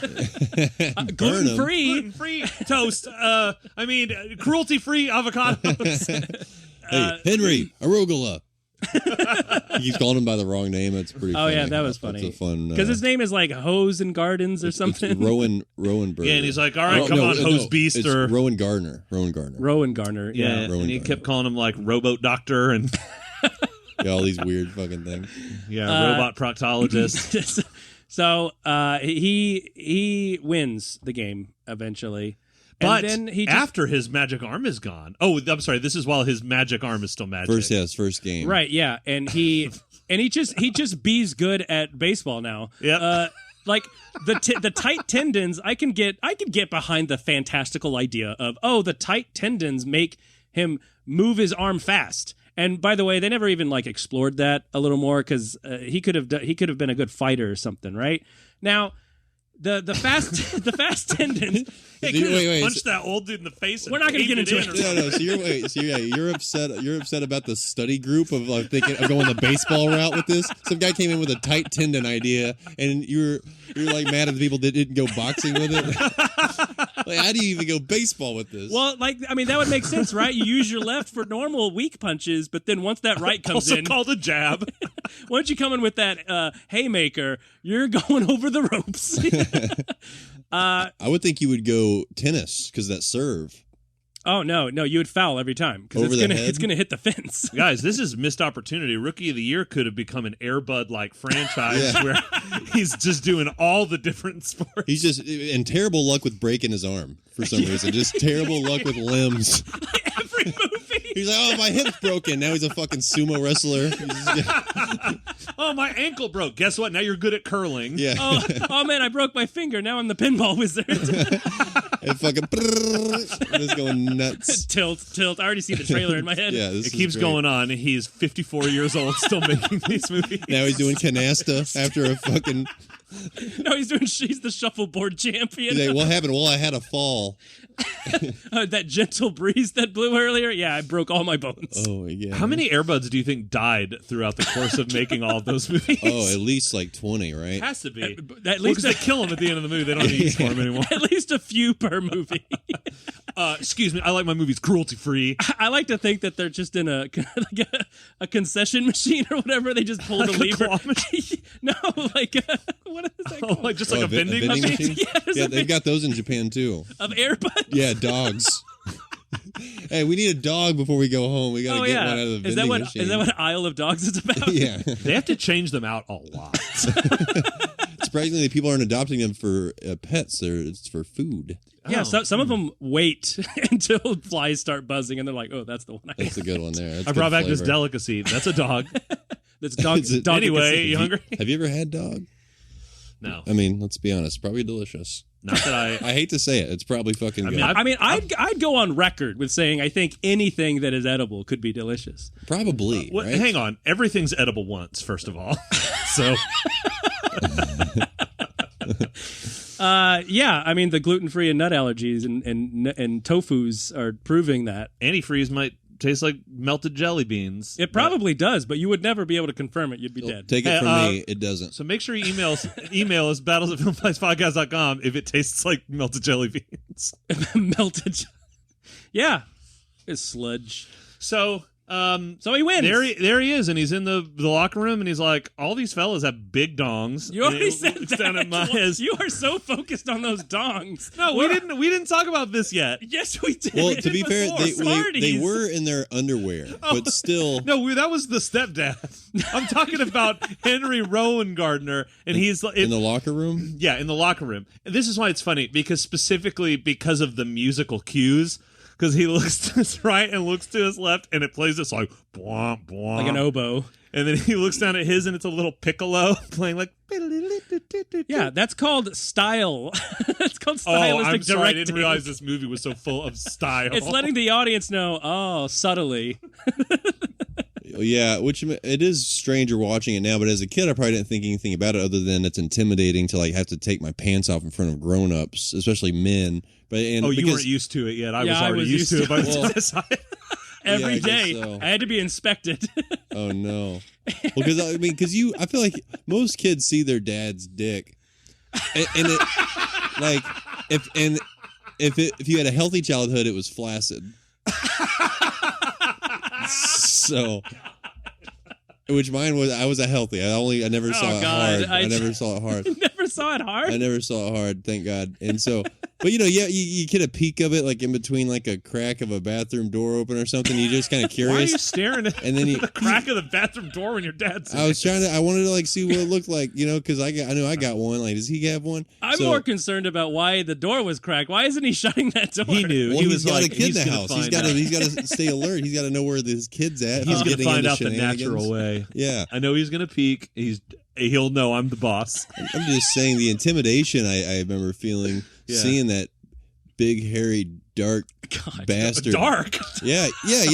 Gluten-free toast. Cruelty-free avocados. Hey, Henry arugula. He keeps calling him by the wrong name. That's pretty funny. Oh, yeah, that was funny. That's a fun... Because his name is like Hose and Gardens or something. It's Rowan Burger. Yeah, and he's like, all right, come on, Hose Beast. It's or Rowan Garner. Rowan Garner, yeah. And he kept calling him like Rowboat Doctor and... all these weird fucking things. Yeah, robot proctologist. So he wins the game eventually. But then after his magic arm is gone. Oh, I'm sorry. This is while his magic arm is still magic. First game. Right. Yeah, and he just bees good at baseball now. Yeah. Like the tight tendons, I can get behind the fantastical idea of the tight tendons make him move his arm fast. And by the way, they never even like explored that a little more because he could have been a good fighter or something, right? Now. The fast tendons. Hey, punch that old dude in the face. We're not going to get into it. No. So you're upset. You're upset about the study group of thinking of going the baseball route with this. Some guy came in with a tight tendon idea, and you're like mad at the people that didn't go boxing with it. Like, how do you even go baseball with this? Well, that would make sense, right? You use your left for normal weak punches, but then once that right comes also in, called a jab. Once you come in with that haymaker, you're going over the ropes. I would think you would go tennis because that serve. Oh no, you would foul every time because it's gonna hit the fence. Guys, this is missed opportunity. Rookie of the Year could have become an Air Bud like franchise where he's just doing all the different sports. He's just in terrible luck with breaking his arm for some reason. Just terrible luck with limbs. Like every movie. He's like, oh, my hip's broken. Now he's a fucking sumo wrestler. Oh, my ankle broke. Guess what? Now you're good at curling. Yeah. Oh man, I broke my finger. Now I'm the pinball wizard. And fucking it's going nuts. Tilt. I already see the trailer in my head. Yeah, it keeps going on. He's 54 years old, still making these movies. Now he's doing canasta after a fucking... No, he's the shuffleboard champion. He's like, what happened? Well, I had a fall. That gentle breeze that blew earlier. Yeah, I broke all my bones. Oh, yeah. How many Airbuds do you think died throughout the course of making all of those movies? Oh, at least like 20, right? It has to be. At least they kill him at the end of the movie. They don't need to use for him anymore. At least a few per movie. Excuse me. I like my movies cruelty free. I like to think that they're just in a concession machine or whatever. They just pull the lever. No, what is that called? Like just like a vending machine? Yeah, they've got those in Japan too. Of Airbuds? Yeah, dogs. Hey, we need a dog before we go home. We got to get one out of the vending machine. Is that what Isle of Dogs is about? Yeah. They have to change them out a lot. It's surprisingly, people aren't adopting them for pets. It's for food. Yeah, Oh. some of them wait until flies start buzzing, and they're like, "Oh, that's the one I That's a good one there. That's I good brought back this flavor. delicacy. That's a dog. That's dog. Is it- dog Anyway, you hungry? Have you ever had dog? No, I mean, let's be honest. Probably delicious. not that I. I hate to say it. It's probably fucking good. mean, I'd go on record with saying I think anything that is edible could be delicious. Probably. Well, right? hang on. Everything's edible once, first of all. So Yeah, I mean the gluten-free and nut allergies and tofus are proving that. antifreeze might taste like melted jelly beans. It probably does, but you would never be able to confirm it. You'd be dead. Take it Hey, from me. It doesn't. So make sure you email us battles@filmfightspodcast.com if it tastes like melted jelly beans. Melted. Yeah, it's sludge. So So he wins. there he is, and he's in the locker room, and he's like, all these fellas have big dongs. You already And said looks down at that. his- You are so focused on those dongs. No, we didn't talk about this yet. Yes, we did. Well, to be fair, they Smarties. were in their underwear, but still. No, that was the stepdad. I'm talking about Henry Rowan Gardner, and he's In the locker room? yeah, in the locker room. And this is why it's funny, because specifically because of the musical cues. Because he looks to his right and looks to his left, and it plays this like bwomp, bwomp. like an oboe. And then he looks down at his, and it's a little piccolo playing like. Yeah, that's called style. That's called Oh, stylistic I'm sorry. I directing. didn't realize this movie was so full of style. It's letting the audience know, oh, subtly. Yeah, which it is stranger watching it now, but as a kid, I probably didn't think anything about it other than it's intimidating to like have to take my pants off in front of grown-ups, especially men. But you weren't used to it yet. I was already used to it. By Well, this time. Every I guess day, so. I had to be inspected. Oh no! Well, because I feel like most kids see their dad's dick, and it like if you had a healthy childhood, it was flaccid. So, which mine was. I was a healthy. I never saw it God, hard. I never saw it hard. Never saw it hard. I never saw it hard, thank God. And so, but you get a peek of it like in between like a crack of a bathroom door open or something. You're just kind of Why are you curious. staring at And then the crack of the bathroom door when your dad's? I wanted to like see what it looked like, because I knew I got one. Like, does he have one? I'm So- more concerned about why the door was cracked. Why isn't he shutting that door? He knew. Well, he he's was got like, a kid in the gonna house. find out. He's got to stay alert. He's got to know where his kid's at. He's going to getting find into out the shenanigans. natural way. Yeah, I know he's going to peek. He'll know I'm the boss. I'm just saying the intimidation I remember feeling seeing that big, hairy, dark God, bastard. Dark. Yeah,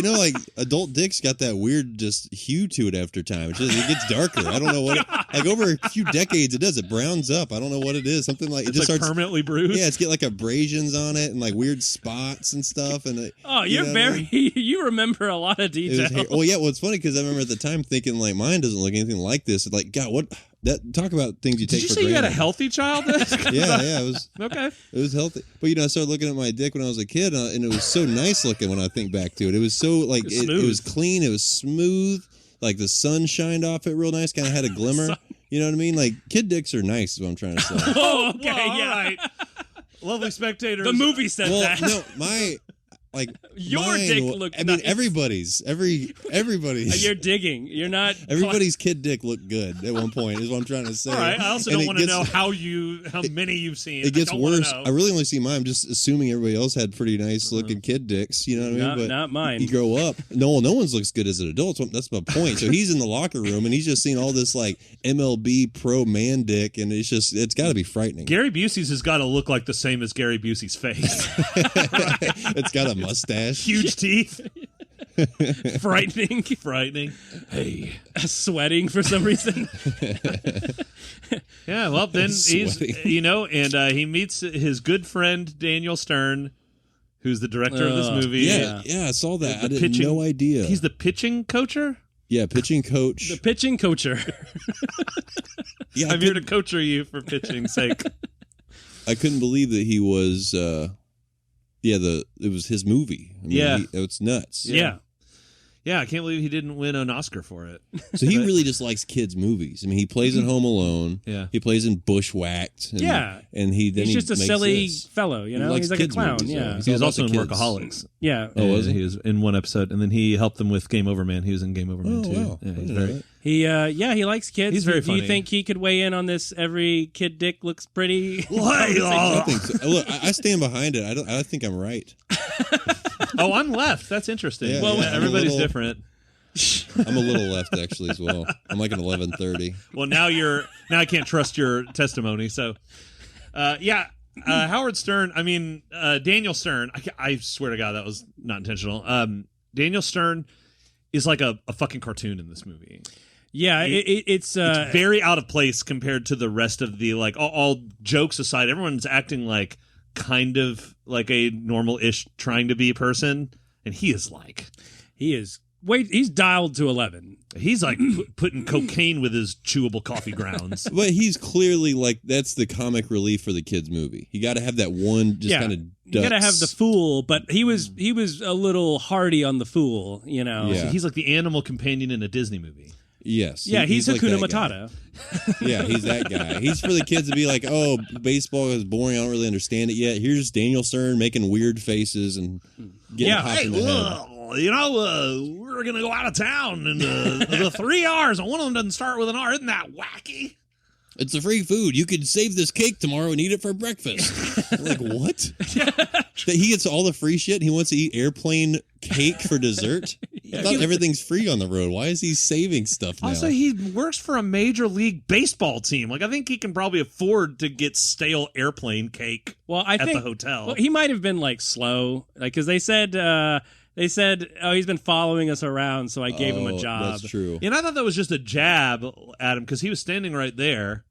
like adult dick's got that weird just hue to it after time. It gets darker. I don't know what. Like over a few decades, it does. It browns up. I don't know what it is. Something like it It's just like starts. permanently bruised. Yeah, it's get like abrasions on it and like weird spots and stuff. And Oh, you you're know what I very. mean? You remember a lot of It details. was well, yeah. Well, it's funny because I remember at the time thinking like mine doesn't look anything like this. It's like God, what? That talk about things you Did take you for say you had a granted. healthy childhood? Yeah, it was. Okay. It was healthy, but I started looking at my dick when I was a kid, and it was so nice looking when I think back to it. It was so like it was clean, it was smooth, like the sun shined off it real nice, kind of had a glimmer. You know what I mean? Like kid dicks are nice, is what I'm trying to say. Oh, okay, Well, all yeah. right. Lovely spectators. The movie said Well, that. no, my like Your mine, dick looked I mean, nice. everybody's You're digging. You're not. everybody's kid dick looked good at one point. Is what I'm trying to say. All right. I also And don't it want to gets- know how many you've seen. It gets I don't wanna worse. know. I really only see mine. I'm just assuming everybody else had pretty nice looking kid dicks. You know what I mean? Not mine. You grow up. No one's looks good as an adult. That's my point. So he's in the locker room and he's just seen all this like MLB pro man dick, and it's got to be frightening. Gary Busey's has got to look like the same as Gary Busey's face. It's got a mustache. Huge teeth. Frightening. Frightening. Hey. Sweating for some reason. Yeah, well, then he's, Sweating. and he meets his good friend Daniel Stern, who's the director of this movie. Yeah, I saw that. I didn't no idea. He's the pitching coacher? Yeah, pitching coach. The pitching coacher. Yeah, I'm here to coacher you for pitching's sake. I couldn't believe that he was. It was his movie. I mean, Yeah. it's nuts. Yeah. Yeah, I can't believe he didn't win an Oscar for it. So he really just likes kids' movies. I mean, he plays in Home Alone. Yeah. He plays in Bushwhacked. And, Yeah. And He's just a makes silly this. fellow, you know? He likes He's like a kids' clown, movies, yeah. It's He was all also in about the kids. Workaholics. Yeah. Oh, was he? He was in one episode, and then he helped them with Game Over Man. He was in Game Over Man, Oh, too. wow. Yeah, I he's didn't know very... that. He likes kids. He's very Do you funny. think he could weigh in on this? Every kid dick looks pretty. I think so. Look, I stand behind it. I think I'm right. Oh, I'm left. That's interesting. Yeah, Well, yeah, I'm a everybody's little- different. I'm a little left actually as well. I'm like an 11:30. Well, now I can't trust your testimony. So, Howard Stern. I mean, Daniel Stern. I swear to God, that was not intentional. Daniel Stern is like a fucking cartoon in this movie. Yeah, it's Very out of place compared to the rest of the like. All jokes aside, everyone's acting like kind of like a normal-ish trying to be person, and he is like. he's dialed to 11. He's like putting cocaine with his chewable coffee grounds. But he's clearly like that's the comic relief for the kids movie. You got to have that one just kind of. You gotta have the fool, but he was a little hardy on the fool, you know. Yeah. So he's like the animal companion in a Disney movie. Yes. Yeah, he's like Hakuna that guy. Matata. Yeah, he's that guy. He's for the kids to be like, oh, baseball is boring. I don't really understand it yet. Here's Daniel Stern making weird faces and getting popped in the head. We're gonna go out of town in the 3 R's, and one of them doesn't start with an R. Isn't that wacky? It's a free food. You could save this cake tomorrow and eat it for breakfast. I'm like, what? That he gets all the free shit and he wants to eat airplane cake for dessert? I thought everything's free on the road. Why is he saving stuff now? Also, he works for a major league baseball team. Like, I think he can probably afford to get stale airplane cake. Well, I think the hotel. Well, he might have been like slow, like because they said, oh, he's been following us around, so I gave him a job. That's true. And I thought that was just a jab at him because he was standing right there.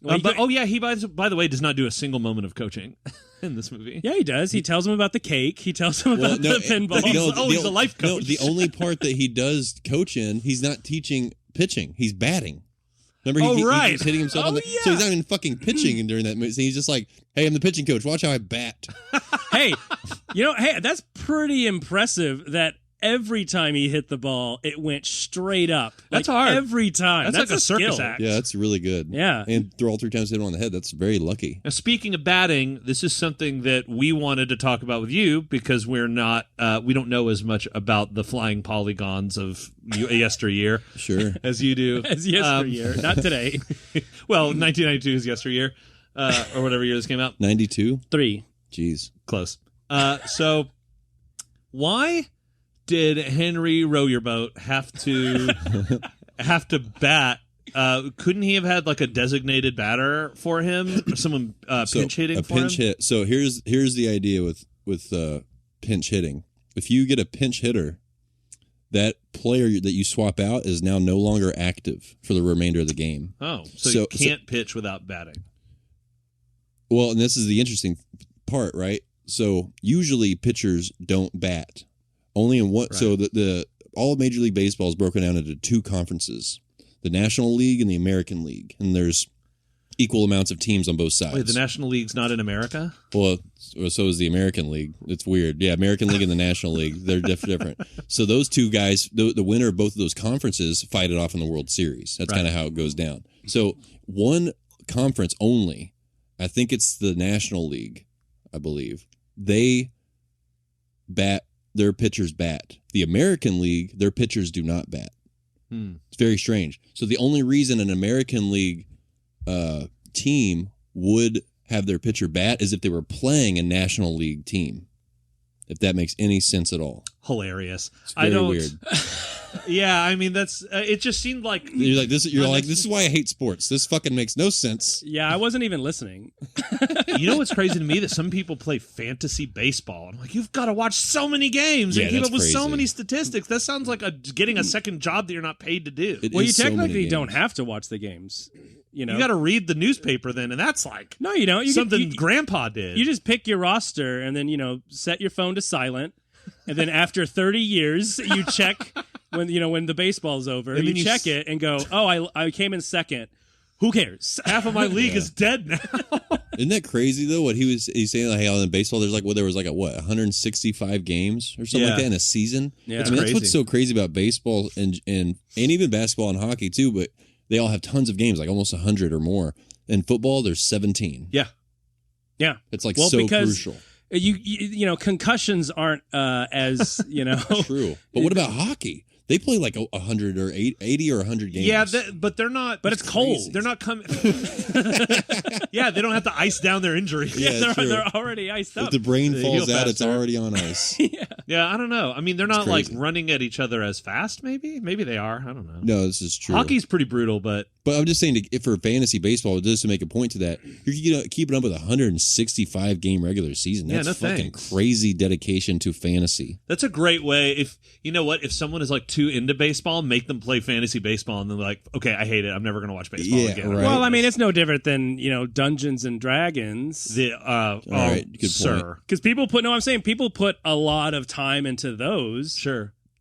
Well, He by the way does not do a single moment of coaching in this movie. Yeah, he does. He tells him about the cake. He tells him about the pinball. He's a life coach. No, the only part that he does coach in, he's not teaching pitching. He's batting. Remember, he keeps hitting himself on the... yeah. So he's not even fucking pitching during that movie. So he's just like, hey, I'm the pitching coach. Watch how I bat. Hey, that's pretty impressive that every time he hit the ball, it went straight up. That's like, hard. Every time. That's like a circus skill. act. Yeah, that's really good. Yeah. And throw all 3 times, hit him on the head. That's very lucky. Now, speaking of batting, this is something that we wanted to talk about with you because we don't know as much about the flying polygons of yesteryear Sure. as you do. As yesteryear, not today. Well, 1992 is yesteryear, or whatever year this came out. 92? 3. Jeez. Close. So, why did Henry Row Your Boat have to bat? Couldn't he have had like a designated batter for him, or someone pinch hitting a for pinch him? hit. So here's the idea with pinch hitting. If you get a pinch hitter, that player that you swap out is now no longer active for the remainder of the game. Oh, so you can't pitch without batting. Well, and this is the interesting part, right? So usually pitchers don't bat. Only in one. Right. So the all of Major League Baseball is broken down into 2 conferences: the National League and the American League, and there's equal amounts of teams on both sides. Wait, the National League's not in America? Well, so is the American League. It's weird. Yeah, American League and the National League, they're different. So those 2 guys, the winner of both of those conferences, fight it off in the World Series. That's kind of how it goes down. So one conference only, I think it's the National League, I believe, they bat. Their pitchers bat. The American League, their pitchers do not bat. It's very strange. So the only reason an American League team would have their pitcher bat is if they were playing a National League team. If that makes any sense at all. Hilarious. It's very weird. Yeah, I mean that's. It just seemed like You're like this. You're like this is why I hate sports. This fucking makes no sense. Yeah, I wasn't even listening. You know what's crazy to me? That some people play fantasy baseball. I'm like, you've got to watch so many games and Yeah, keep that's up with so crazy. many statistics. That sounds like getting a second job that you're not paid to do. It Well, you is so many technically games. don't have to watch the games. You know, You got to read the newspaper then, and that's like no, you don't. You something you, Grandpa did. you just pick your roster and then set your phone to silent, and then after 30 years, you check when the baseball's over. And You then you check it and go, oh, I came in second. Who cares? Half of my league is dead now. Isn't that crazy though? What he's saying, like, in baseball, there was 165 games or something like that in a season. Yeah, I mean, that's what's so crazy about baseball and even basketball and hockey too. But they all have tons of games, like almost 100 or more. In football, there's 17. Yeah. It's like because crucial. You know, concussions aren't as True. But what about hockey? They play like 100 or 80 or 100 games. Yeah, but they're not. But it's cold. They're not coming. Yeah, they don't have to ice down their injury. Yeah, they're already iced up. If the brain They falls heal out, it's faster. already on ice. Yeah, I don't know. I mean, they're not like crazy. running at each other as fast. Maybe they are. I don't know. No, this is true. Hockey's pretty brutal, but But I'm just saying, if for fantasy baseball, just to make a point to that, you're keeping up with a 165 game regular season. That's no fucking thanks. crazy dedication to fantasy. that's a great way. If you know what, if someone is like too into baseball, make them play fantasy baseball, and they're like, okay, I hate it. I'm never going to watch baseball Yeah, again. right. Well, I mean, it's no different than Dungeons and Dragons. right, good sir, Because I'm saying people put a lot of time into those. sure,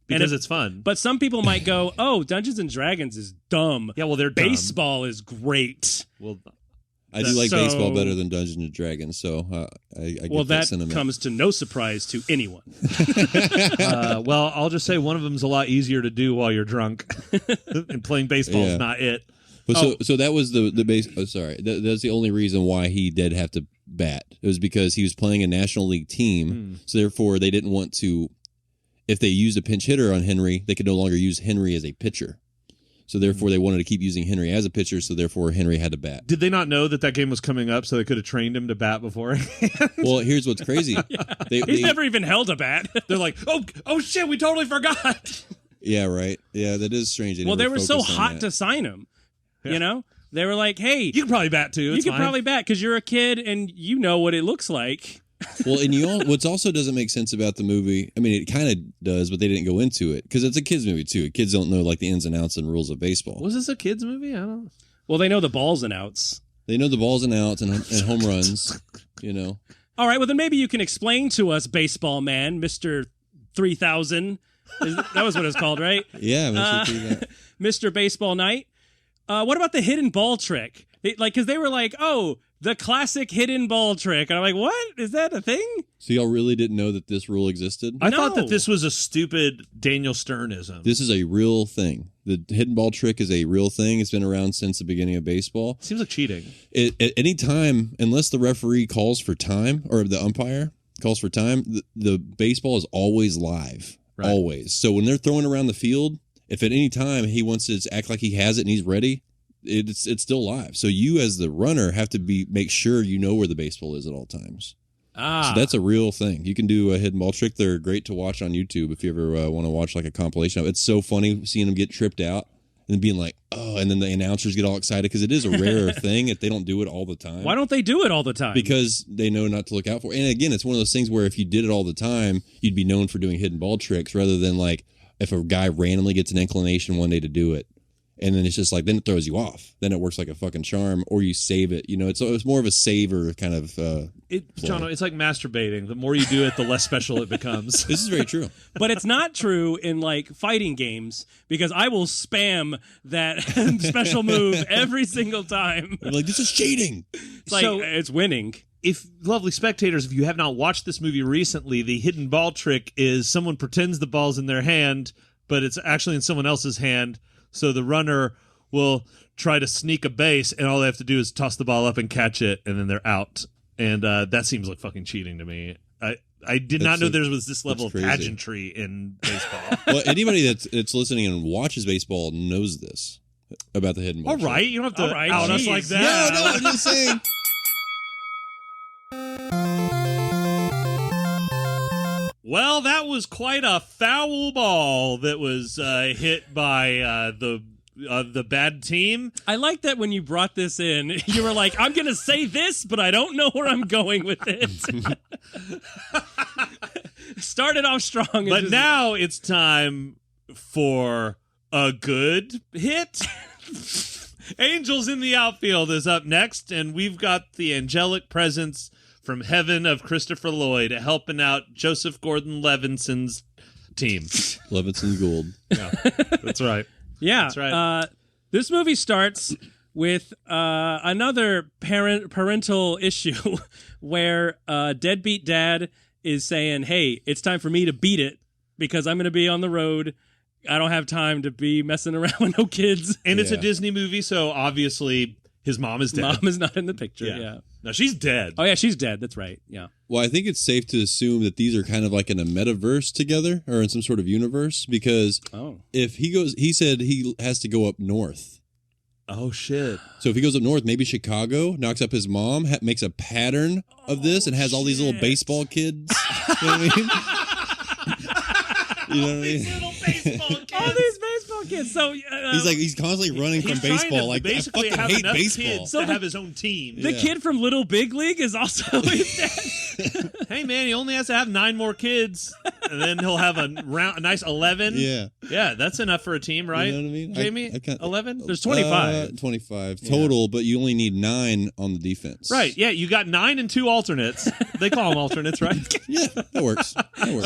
And because if- it's fun. But some people might go, "Oh, Dungeons and Dragons is dumb." Yeah, well, they're dumb. Baseball is great. Well, I do like So- baseball better than Dungeons and Dragons, so I get Well, that that sentiment. comes to no surprise to anyone. well, I'll just say one of them is a lot easier to do while you're drunk, and playing baseball Yeah. is not it. But so that was the base. Oh, sorry, that's the only reason why he did have to bat. It was because he was playing a National League team, so therefore they didn't want to. If they used a pinch hitter on Henry, they could no longer use Henry as a pitcher. So therefore, they wanted to keep using Henry as a pitcher. So therefore, Henry had to bat. Did they not know that game was coming up, so they could have trained him to bat before? Well, here's what's crazy. He's never even held a bat. They're like, oh shit, we totally forgot. Yeah, right. Yeah, that is strange. Well, they never were so focused on hot that. to sign him. You know, they were like, "Hey, You can probably bat too. you It's can fine. probably bat because you're a kid and you know what it looks like." Well, and what's also doesn't make sense about the movie. I mean, it kind of does, but they didn't go into it because it's a kids movie too. Kids don't know like the ins and outs and rules of baseball. Was this a kids movie? I don't know. Well, they know the balls and outs. They know the balls and outs and home runs. You know. All right, well then maybe you can explain to us, baseball man, Mr. 3000. That was what it was called, right? Yeah, that. Mr. Baseball Night. What about the hidden ball trick? Because they were like, "Oh, the classic hidden ball trick," and I'm like, "What is that a thing?" So y'all really didn't know that this rule existed? I thought No. that this was a stupid Daniel Sternism. This is a real thing. The hidden ball trick is a real thing. It's been around since the beginning of baseball. Seems like cheating. At any time, unless the referee calls for time or the umpire calls for time, the baseball is always live. Right. Always. So when they're throwing around the field, if at any time he wants to act like he has it and he's ready, it's still live. So you as the runner have to make sure you know where the baseball is at all times. Ah, So that's a real thing. You can do a hidden ball trick. They're great to watch on YouTube if you ever want to watch like a compilation of it. It's so funny seeing them get tripped out and being like, oh, and then the announcers get all excited because it is a rare thing if they don't do it all the time. why don't they do it all the time? Because they know not to look out for it. And again, it's one of those things where if you did it all the time, you'd be known for doing hidden ball tricks rather than like if a guy randomly gets an inclination one day to do it. And then it's just like, then it throws you off. Then it works like a fucking charm, or you save it. You know, it's more of a saver kind of. Jono, it's like masturbating. The more you do it, the less special it becomes. This is very true. But it's not true in like fighting games because I will spam that special move every single time. I'm like, this is cheating. It's like So- it's winning. If lovely spectators, if you have not watched this movie recently, the hidden ball trick is someone pretends the ball's in their hand, but it's actually in someone else's hand. So the runner will try to sneak a base, and all they have to do is toss the ball up and catch it, and then they're out. And that seems like fucking cheating to me. I did not know there was this level of crazy. pageantry in baseball. Well, anybody that's listening and watches baseball knows this about the hidden ball. All right, you don't have to All right, out us geez. like that. No, I'm just saying. Well, that was quite a foul ball that was hit by the bad team. I like that when you brought this in, you were like, "I'm gonna say this, but I don't know where I'm going with it." Started off strong, and But just- now it's time for a good hit. Angels in the Outfield is up next, and we've got the angelic presence from heaven of Christopher Lloyd helping out Joseph Gordon-Levinson's team. Levinson Gould. Yeah, that's right. yeah, That's right. This movie starts with another parental issue where deadbeat dad is saying, hey, it's time for me to beat it because I'm going to be on the road. I don't have time to be messing around with no kids. And it's a Disney movie, so obviously his mom is dead. Mom is not in the picture, yeah. No, she's dead. Oh, yeah, she's dead. That's right, yeah. Well, I think it's safe to assume that these are kind of like in a metaverse together or in some sort of universe because if he said he has to go up north. Oh, shit. So if he goes up north, maybe Chicago, knocks up his mom, makes a pattern of this and has all these little baseball kids. You know what I mean? You know what I mean? Little baseball kids. All these baseball kids. So he's constantly running from baseball. Like, I fucking hate baseball. Kids to have his own team. The kid from Little Big League is also his dad. Hey, man, he only has to have 9 more kids, and then he'll have a nice 11. Yeah. Yeah, that's enough for a team, right? You know what I mean? Jamie? 11? There's 25. 25 total, but you only need 9 on the defense. Right, yeah, you got 9 and 2 alternates. They call them alternates, right? Yeah, that works.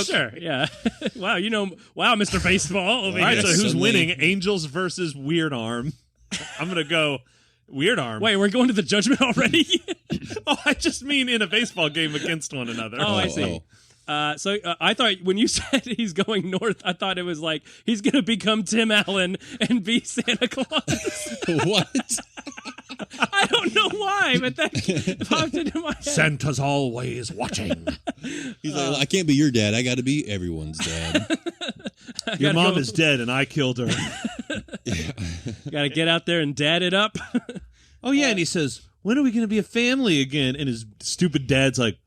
Sure, yeah. Wow, Mr. Baseball over All right, here. so who's winning? Angels versus Weird Arm. I'm going to go Weird Arm. Wait, we're going to the judgment already? Oh, I just mean in a baseball game against one another. Oh, I see. So I thought when you said he's going north, I thought it was like he's going to become Tim Allen and be Santa Claus. What? I don't know why, but that popped into my head. Santa's always watching. He's like, I can't be your dad. I got to be everyone's dad. Your mom is dead and I killed her. Got to get out there and dad it up. Oh, yeah, and he says, when are we going to be a family again? And his stupid dad's like,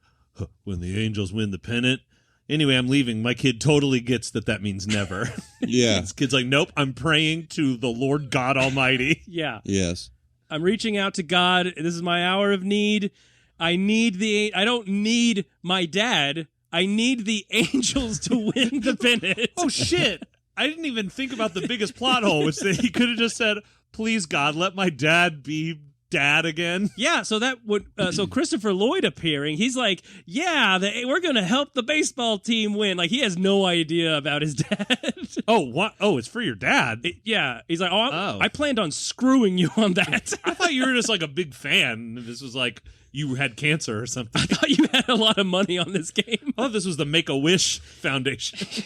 when the Angels win the pennant. Anyway, I'm leaving. My kid totally gets that means never. Yeah. This kid's like, nope, I'm praying to the Lord God Almighty. Yeah. Yes. I'm reaching out to God. This is my hour of need. I don't need my dad. I need the Angels to win the pennant. Oh, shit. I didn't even think about the biggest plot hole, which that he could have just said, please, God, let my dad be dad again. Yeah, so that would so Christopher Lloyd appearing, he's like, yeah, we're going to help the baseball team win. Like, he has no idea about his dad. Oh, what? Oh, it's for your dad? Yeah. He's like, I planned on screwing you on that. I thought you were just like a big fan. This was like you had cancer or something. I thought you had a lot of money on this game. I thought this was the Make-A-Wish Foundation.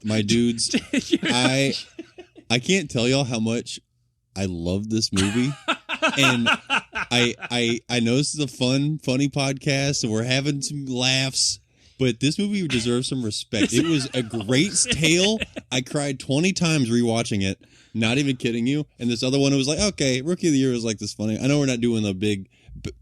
My dudes, I can't tell y'all how much I love this movie. And I know this is a funny podcast and we're having some laughs, but this movie deserves some respect. It was a great tale. I cried 20 times rewatching it. Not even kidding you. And this other one, it was like, okay, Rookie of the Year was like this funny. I know we're not doing the big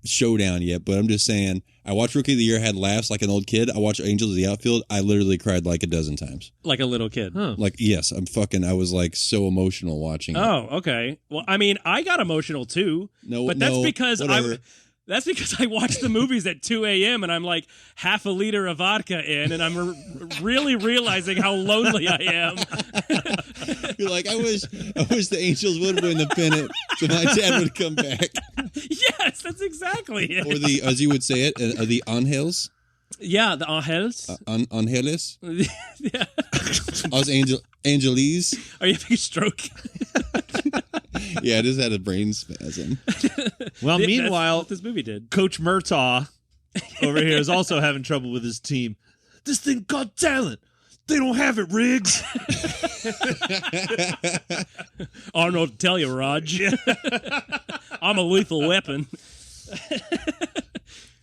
showdown yet, but I'm just saying, I watched Rookie of the Year, had laughs like an old kid. I watched Angels of the Outfield. I literally cried like a dozen times. Like a little kid. Huh. Like, yes, I was like so emotional watching it. Oh, okay. Well, I mean, I got emotional too. But that's because I watched the movies at 2 a.m. and I'm like half a liter of vodka in, and I'm really realizing how lonely I am. You're like, I wish the Angels would win the pennant so my dad would come back. Yes, that's exactly it. Or the, as you would say it, the Angels. Yeah, the Angels. Angeles. Yeah. Us Angeles. Are you having a stroke? Yeah, I just had a brain spasm. Well, meanwhile, that's what this movie did. Coach Murtaugh over here is also having trouble with his team. This thing got talent. They don't have it, Riggs. I don't know what to tell you, Raj. I'm a lethal weapon.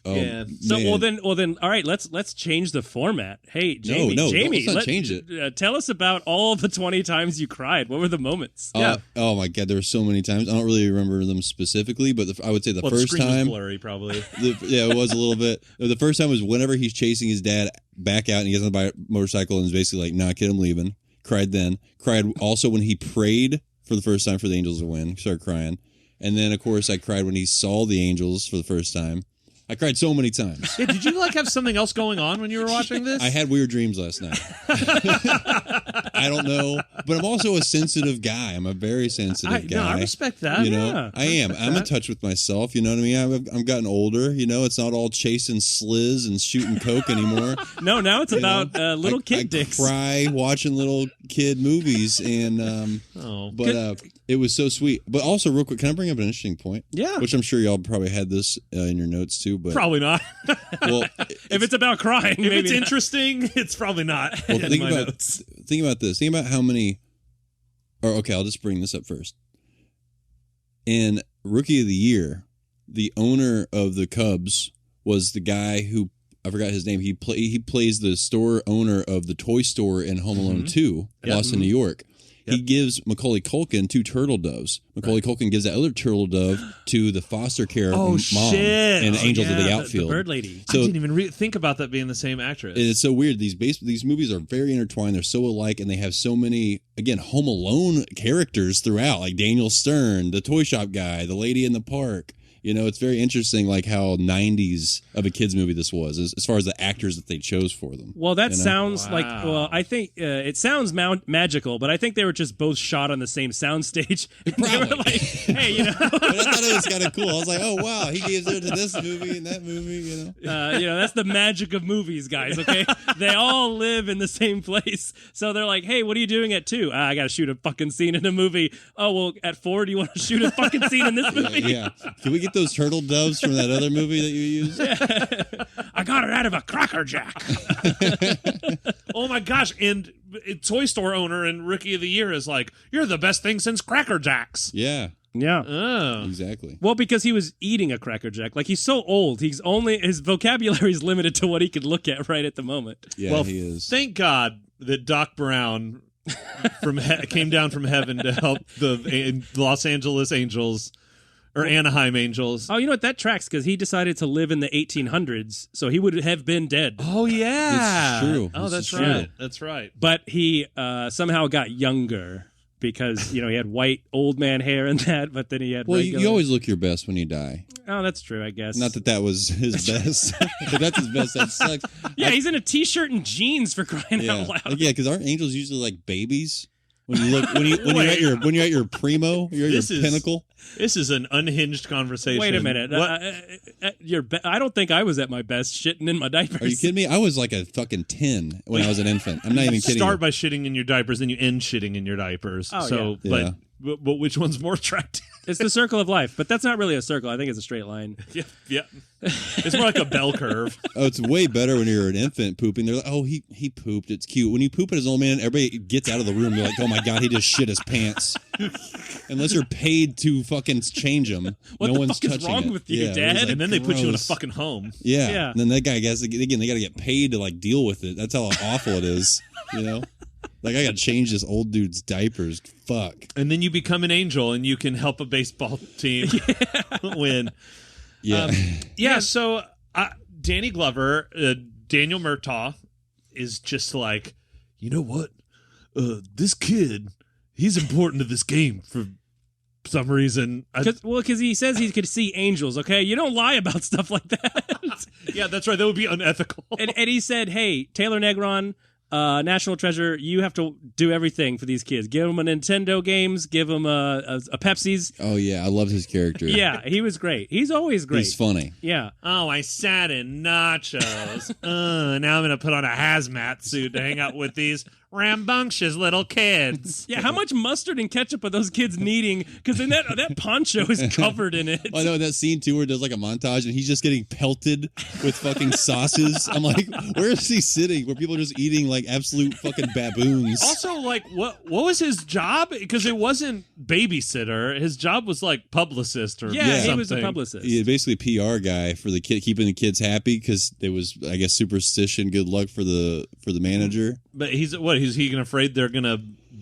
Yeah. So well then, all right. Let's change the format. Hey, Jamie, let's not change it. Tell us about all the 20 times you cried. What were the moments? Yeah. Oh my God, there were so many times. I don't really remember them specifically, but I would say the first screen time was blurry, probably. Yeah, it was a little bit. The first time was whenever he's chasing his dad back out and he gets on the motorcycle and is basically like, "Nah, kid, I'm leaving." Cried then. Cried also when he prayed for the first time for the Angels to win. Started crying, and then of course I cried when he saw the Angels for the first time. I cried so many times. Yeah, did you have something else going on when you were watching this? I had weird dreams last night. I I don't know, but I'm also a sensitive guy. I'm a very sensitive guy. No, I respect that. You know, Yeah, I am. I'm in touch with myself. You know what I mean? I'm gotten older. You know, it's not all chasing sliz and shooting coke anymore. No, now it's about little kid I dicks. cry watching little kid movies, and it was so sweet. But also, real quick, can I bring up an interesting point? Yeah. Which I'm sure y'all probably had this in your notes too. But Probably not. well, If it's about crying, If maybe it's not. interesting, it's probably not. well, in think my about notes. this. Think about how many. Or okay, I'll just bring this up first. In Rookie of the Year, the owner of the Cubs was the guy who I forgot his name. He plays the store owner of the toy store in Home Alone 2, Lost in New York. He gives Macaulay Culkin 2 turtle doves. Macaulay Culkin gives that other turtle dove to the foster care mom shit. in Angels of the Yeah, Outfield. the bird lady. I didn't even think about that being the same actress. And it's so weird. These movies are very intertwined. They're so alike, and they have so many, again, Home Alone characters throughout, like Daniel Stern, the toy shop guy, the lady in the park. You know, it's very interesting, like how 90s of a kids movie this was, as far as the actors that they chose for them. Well, that you know? sounds like, Wow. well, I think it sounds magical, but I think they were just both shot on the same soundstage. They were Probably. like, hey, you know, But I thought it was kind of cool. I was like, oh, wow, he gives it to this movie and that movie, you know? that's the magic of movies, guys, okay? They all live in the same place. So they're like, hey, what are you doing at 2? I got to shoot a fucking scene in a movie. Oh, well, at 4, do you want to shoot a fucking scene in this movie? Yeah. Can we get those turtle doves from that other movie that you used? I got it out of a Cracker Jack. Oh my gosh! And toy store owner and Rookie of the Year is like, you're the best thing since Cracker Jacks. Yeah, Yeah. Oh, exactly. Well, because he was eating a Cracker Jack. Like, he's so old. His vocabulary is limited to what he could look at right at the moment. Yeah, well, he is. thank God that Doc Brown came down from heaven to help the Los Angeles Angels or Anaheim Angels. Oh, you know what? That tracks because he decided to live in the 1800s, so he would have been dead. Oh yeah, It's true. Oh, This that's is right. true. That's right. But he somehow got younger because, he had white old man hair and that, but then he had Well, regular... you always look your best when you die. Oh, that's true, I guess. Not that was his best. If that's his best, that sucks. Yeah, he's in a t-shirt and jeans for crying out loud. Yeah, because aren't angels usually like babies? When you look, when you're at your primo, you're at your pinnacle. This is an unhinged conversation. Wait a minute. What? I don't think I was at my best shitting in my diapers. Are you kidding me? I was like a fucking 10 when I was an infant. I'm not even kidding. Start you. by shitting in your diapers, then you end shitting in your diapers. Oh, so, yeah. but which one's more attractive? It's the circle of life, but that's not really a circle. I think it's a straight line. Yeah. It's more like a bell curve. Oh, it's way better when you're an infant pooping. They're like, oh, he pooped. It's cute. When you poop as an old man, everybody gets out of the room. They're like, oh my God, he just shit his pants. Unless you're paid to fucking change them, What no the one's fuck is touching wrong it. with you, Yeah, Dad? it's like, And then they put you in a gross. fucking home. Yeah. Yeah. And then that guy gets again. They got to get paid to like deal with it. That's how awful it is. You know, like I got to change this old dude's diapers. Fuck. And then you become an angel and you can help a baseball team win. Yeah. Yeah, so Danny Glover, Daniel Murtaugh, is just like, you know what? This kid, he's important to this game for some reason. Because he says he could see angels, okay? You don't lie about stuff like that. Yeah, that's right. That would be unethical. and he said, hey, Taylor Negron, National Treasure, you have to do everything for these kids. Give them a Nintendo games, give them a Pepsi's. Oh yeah, I loved his character. Yeah, he was great. He's always great. He's funny. Yeah. Oh, I sat in nachos. Now I'm going to put on a hazmat suit to hang out with these rambunctious little kids. Yeah, how much mustard and ketchup are those kids needing? Because then that poncho is covered in it. I know that scene too where it does like a montage and he's just getting pelted with fucking sauces. I'm like, where is he sitting? Where people are just eating like absolute fucking baboons. Also, like, what was his job? Because it wasn't babysitter. His job was like publicist or Yeah, he something. was a publicist. Yeah, basically PR guy for the kid, keeping the kids happy because there was, I guess, superstition. Good luck for the manager. But he's he afraid they're gonna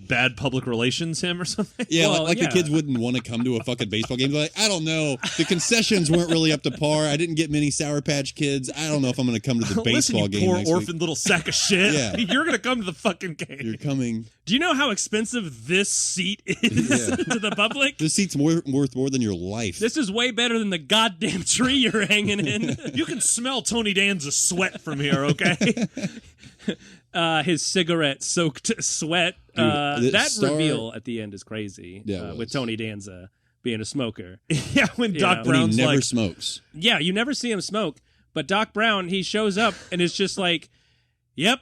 bad public relations him or something? Yeah, Well, like yeah. the kids wouldn't want to come to a fucking baseball game. They're like, I don't know. The concessions weren't really up to par. I didn't get many Sour Patch Kids. I don't know if I'm going to come to the Listen, baseball you game poor next orphan week. little sack of shit. Yeah. You're gonna come to the fucking game. You're coming. Do you know how expensive this seat is Yeah. to the public? This seat's worth more than your life. This is way better than the goddamn tree you're hanging in. You can smell Tony Danza's sweat from here, okay? his cigarette-soaked sweat. Dude, that Star- reveal at the end is crazy. Yeah, it with was. Tony Danza being a smoker. Yeah, when Doc know. When Brown's he never like, smokes. Yeah, you never see him smoke, but Doc Brown, he shows up and it's just like, yep,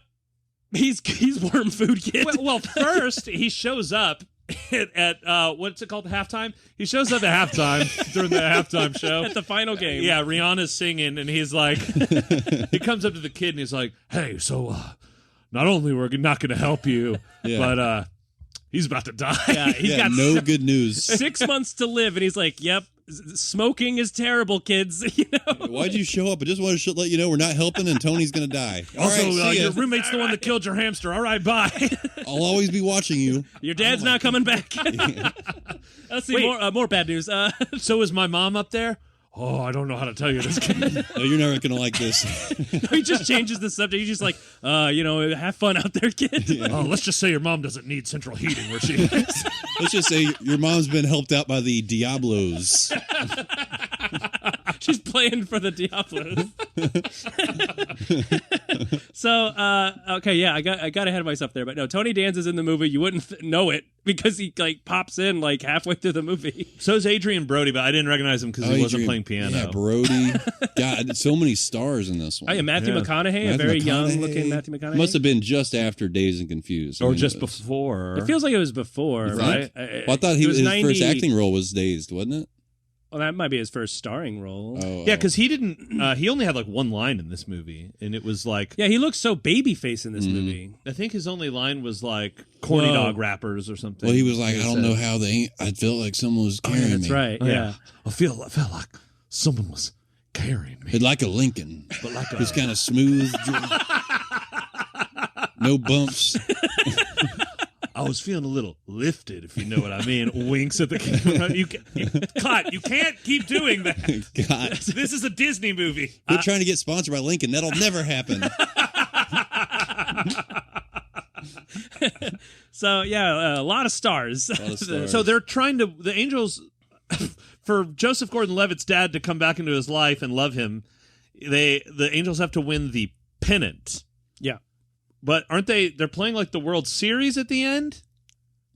he's worm food kid. well, first he shows up at what's it called, halftime? He shows up at halftime during the halftime show. At the final game. Yeah, Rihanna's singing, and he's like, he comes up to the kid and he's like, hey, so not only we're not going to help you, but he's about to die. Yeah, he's got no good news. 6 months to live, and he's like, yep, smoking is terrible, kids. You know? Why'd you show up? I just want to let you know we're not helping and Tony's going to die. Also, All right, see your ya. roommate's the one that killed your hamster. All right, bye. I'll always be watching you. Your dad's not coming back. Let's see, more bad news. So is my mom up there? Oh, I don't know how to tell you this, kid. No, you're never going to like this. He just changes the subject. He's just like, have fun out there, kid. Oh, let's just say your mom doesn't need central heating where she is. Let's just say your mom's been helped out by the Diablos. She's playing for the Diablos. So, okay, yeah, I got ahead of myself there, but no, Tony Danza's in the movie. You wouldn't know it because he like pops in like halfway through the movie. So is Adrian Brody, but I didn't recognize him because he wasn't playing piano. Yeah, Brody. God, so many stars in this one. Oh, yeah, Matthew McConaughey, a very young-looking Matthew McConaughey. Must have been just after Dazed and Confused. Or just before. It feels like it was before, right? Well, I thought his 90... first acting role was Dazed, wasn't it? Well, that might be his first starring role. Oh, yeah, because he didn't. He only had like one line in this movie, and it was like, yeah, he looks so babyface in this movie. I think his only line was like corny dog rappers or something. Well, he was like, I don't know how I felt like someone was carrying me. That's right. Oh, yeah. I felt like someone was carrying me. It like a Lincoln, But like just kind of smooth, no bumps. I was feeling a little lifted, if you know what I mean. Winks at the camera. You can't keep doing that. God, This is a Disney movie. quit trying to get sponsored by Lincoln. That'll never happen. So yeah, a lot of stars. So they're trying to, the Angels, for Joseph Gordon-Levitt's dad to come back into his life and love him, the Angels have to win the pennant. Yeah. But aren't they're playing like the World Series at the end?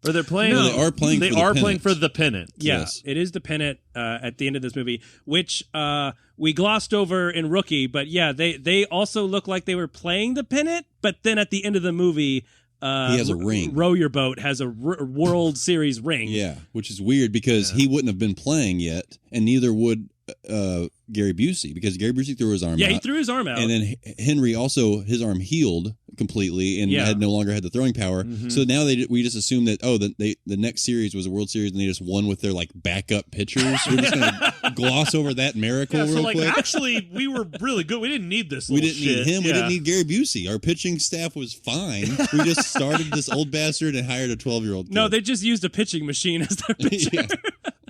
Or they're playing? No, they are playing They for the are pennant. playing for the pennant. Yeah, Yes. it is the pennant at the end of this movie, which we glossed over in Rookie. But yeah, they also look like they were playing the pennant. But then at the end of the movie, He has a ring. Row Your Boat has a World Series ring. Yeah, which is weird because he wouldn't have been playing yet, and neither would Gary Busey, because Gary Busey threw his arm out. Yeah, he threw his arm out. And then Henry also, his arm healed completely and Yeah. no longer had the throwing power. So now we just assumed that the next series was a World Series and they just won with their like backup pitchers. We're just gonna gloss over that miracle Yeah, so real like quick. actually we were really good. We didn't need this. We little didn't need shit. him. We Yeah. didn't need Gary Busey. Our pitching staff was fine. We just started this old bastard and hired a 12-year-old kid. No, they just used a pitching machine as their pitcher. Yeah.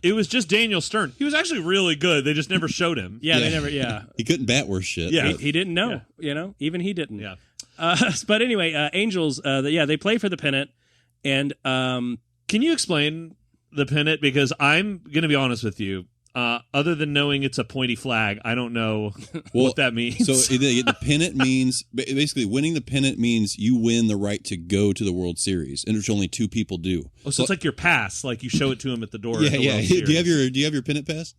It was just Daniel Stern. He was actually really good. They just never showed him. Yeah, Yeah. they never. Yeah, He couldn't bat worth shit. Yeah. but- he didn't know. You know, even he didn't. Yeah. But anyway, Angels. They play for the pennant, and Can you explain the pennant? Because I'm going to be honest with you. Other than knowing it's a pointy flag, I don't know what that means. So the pennant means basically winning the pennant means you win the right to go to the World Series, and which only 2 people do. So it's like your pass, like you show it to him at the door. Yeah, at the yeah. World Do you have Series. your pennant pass?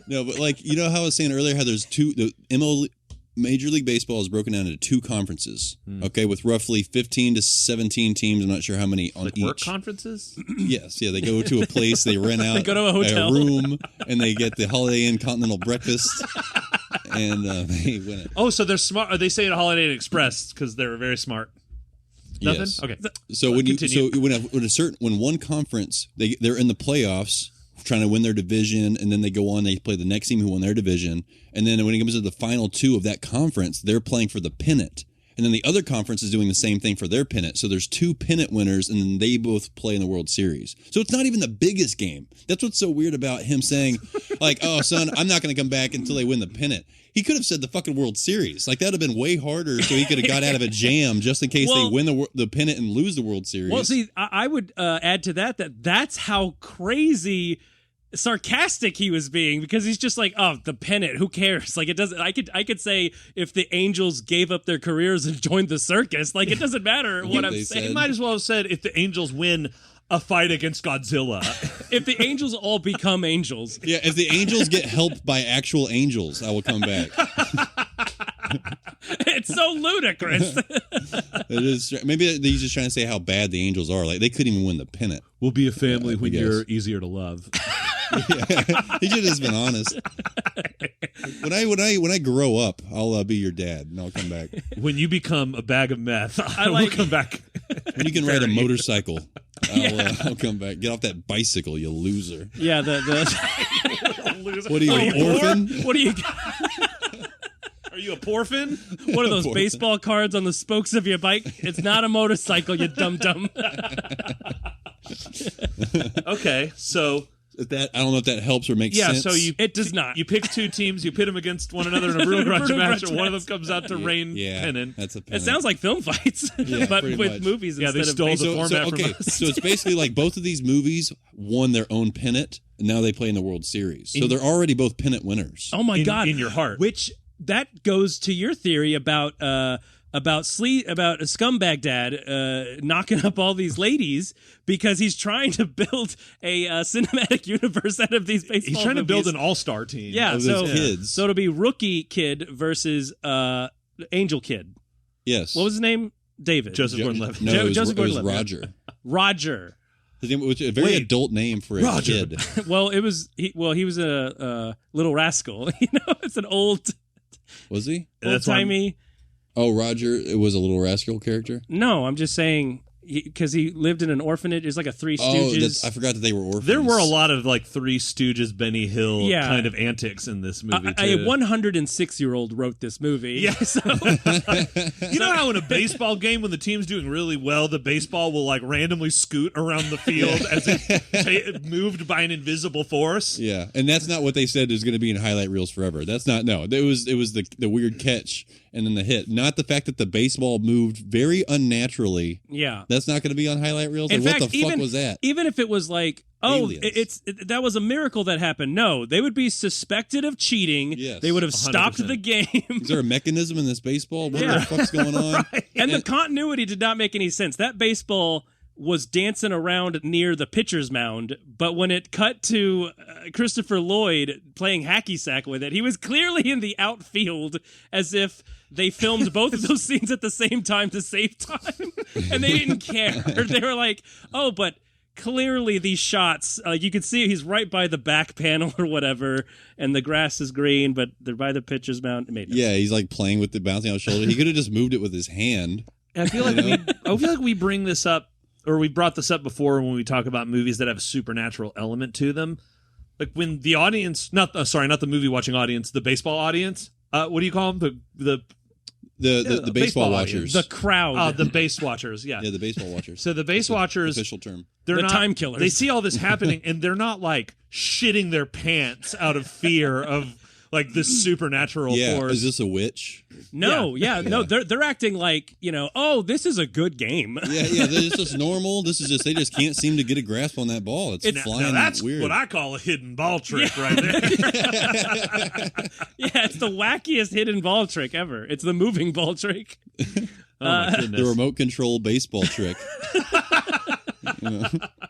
No, but like you know how I was saying earlier, how there's the Major League Baseball is broken down into 2 conferences. Okay, with roughly 15 to 17 teams. I'm not sure how many on like each. work conferences? Yes, yeah. They go to a place, they rent out They go to a hotel. room, and they get the Holiday Inn Continental breakfast, and they win it. Oh, so they're smart. Or they say it at Holiday Inn Express because they're very smart. Nothing? Yes. Okay. So when one conference they're in the playoffs trying to win their division, and then they go on, they play the next team who won their division, and then when it comes to the final 2 of that conference, they're playing for the pennant. And then the other conference is doing the same thing for their pennant. So there's 2 pennant winners, and then they both play in the World Series. So it's not even the biggest game. That's what's so weird about him saying, like, oh, son, I'm not going to come back until they win the pennant. He could have said the fucking World Series. Like, that would have been way harder, so he could have got out of a jam just in case they win the pennant and lose the World Series. well, see, I would add to that's how crazy sarcastic he was being, because he's just like, oh, the pennant, who cares? Like, it doesn't. I could say if the Angels gave up their careers and joined the circus, like, it doesn't matter what I'm saying. He might as well have said if the Angels win a fight against Godzilla. If the Angels all become angels. Yeah, if the Angels get helped by actual angels, I will come back. It's so ludicrous. It is. Maybe he's just trying to say how bad the Angels are. Like, they couldn't even win the pennant. We'll be a family I when guess. you're easier to love. Yeah. He should have just been honest. When I grow up, I'll be your dad, and I'll come back. When you become a bag of meth, I will come back. When you can ride a motorcycle, I'll come back. Get off that bicycle, you loser. Yeah, What are you, an orphan? What are you? Are you a porphin? One of those baseball cards on the spokes of your bike? It's not a motorcycle, you dum-dum. Okay, so I don't know if that helps or makes sense. so it does not. You pick two teams, you pit them against one another in a brutal grudge match, and one of them comes out to reign pennant. That's a It pennant. sounds like film fights, but with much. movies Yeah, they instead stole of the format from us. So it's basically like both of these movies won their own pennant, and now they play in the World Series. So they're already both pennant winners. Oh my God! In your heart. Which that goes to your theory about a scumbag dad knocking up all these ladies because he's trying to build a cinematic universe out of these baseball He's trying to build movies. an all-star team. Yeah, Of so those kids. so it'll be Rookie Kid versus Angel Kid. Yes. What was his name? David. Joseph Gordon-Levitt. No, it was Joseph Roger. Gordon-Levitt. Roger. His name was a very adult name for a Roger. kid. Well, he was a little rascal. You know, it's an old Was he? timey. Oh, Roger. It was a little rascal character. No, I'm just saying because he lived in an orphanage. It's like a Three Stooges. I forgot that they were orphans. There were a lot of like Three Stooges, Benny Hill Yeah. kind of antics in this movie, A too. 106-year-old wrote this movie. Yeah. So, You know how in a baseball game, when the team's doing really well, the baseball will like randomly scoot around the field as if moved by an invisible force? Yeah, and that's not what they said is going to be in highlight reels forever. That's not. No, it was the weird catch and then the hit, not the fact that the baseball moved very unnaturally. yeah. That's not going to be on highlight reels. In Like, fact, what the fuck was that? Even if it was like, Aliens. that was a miracle that happened. No, they would be suspected of cheating. Yes, They would have stopped 100%. the game. Is there a mechanism in this baseball? What Yeah. the fuck's going on? And the continuity did not make any sense. That baseball was dancing around near the pitcher's mound, but when it cut to Christopher Lloyd playing hacky sack with it, he was clearly in the outfield as if they filmed both of those scenes at the same time to save time, and they didn't care. They were like, oh, but clearly these shots, you could see he's right by the back panel or whatever, and the grass is green, but they're by the pitcher's mound. It made no Yeah, he's like playing with the bouncing out his shoulder. He could have just moved it with his hand. I feel like we bring this up, or we brought this up before when we talk about movies that have a supernatural element to them. Like when the audience, not the movie watching audience, the baseball audience. What do you call them? The The baseball watchers. The crowd. the base watchers. Yeah. Yeah, the baseball watchers. So the base watchers, Official term. they're The not time killers. They see all this happening, and they're not like shitting their pants out of fear of like this supernatural Yeah, force. is this a witch? no, no, they're acting like, oh, this is a good game. Yeah, it's just normal. This is just they just can't seem to get a grasp on that ball. It's flying Now that's weird. what I call a hidden ball trick right there. Yeah, it's the wackiest hidden ball trick ever. It's the moving ball trick. Oh my goodness. the remote control baseball trick.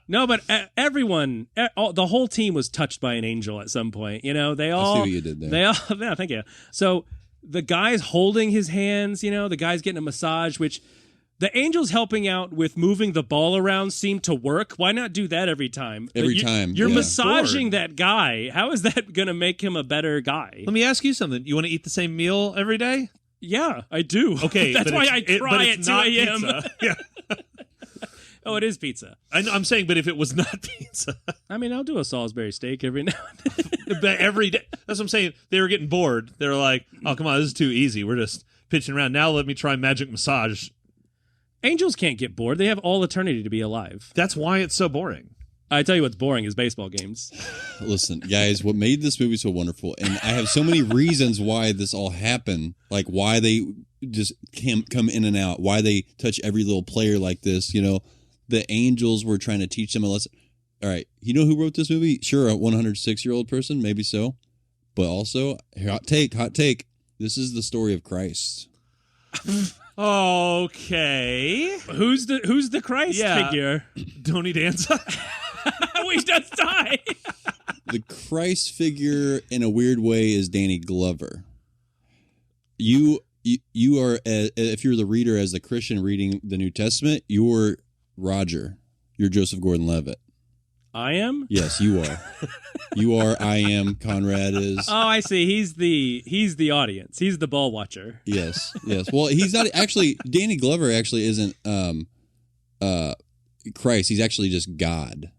No, but everyone, the whole team was touched by an angel at some point. They all. I see what you did there. They all. Yeah, thank you. So the guy's holding his hands. The guy's getting a massage, which the angels helping out with moving the ball around seemed to work. Why not do that every time? Every time, You're yeah. massaging that guy. How is that going to make him a better guy? Let me ask you something. You want to eat the same meal every day? Yeah, I do. Okay, that's but why it's- I cry but at it's 2 not a.m. pizza. Yeah, Oh, it is pizza. I'm saying, but if it was not pizza, I mean, I'll do a Salisbury steak every now and then. but every day. That's what I'm saying. They were getting bored. They were like, "Oh, come on, this is too easy. We're just pitching around. Now let me try magic massage." Angels can't get bored. They have all eternity to be alive. That's why it's so boring. I tell you what's boring is baseball games. Listen, guys, what made this movie so wonderful, and I have so many reasons why this all happened, like why they just come in and out, why they touch every little player like this. The Angels were trying to teach them a lesson. all right, you know who wrote this movie? Sure, a 106-year-old person, maybe so. But also, hot take. This is the story of Christ. Okay. Who's the Christ figure? Tony Danza. Oh, he does die. The Christ figure, in a weird way, is Danny Glover. You are, if you're the reader as the Christian reading the New Testament, you're Roger. You're Joseph Gordon-Levitt. I am? Yes, you are. You are. I am. Conrad is. Oh, I see. He's the audience. He's the ball watcher. Yes. Well, he's not actually. Danny Glover actually isn't Christ. He's actually just God.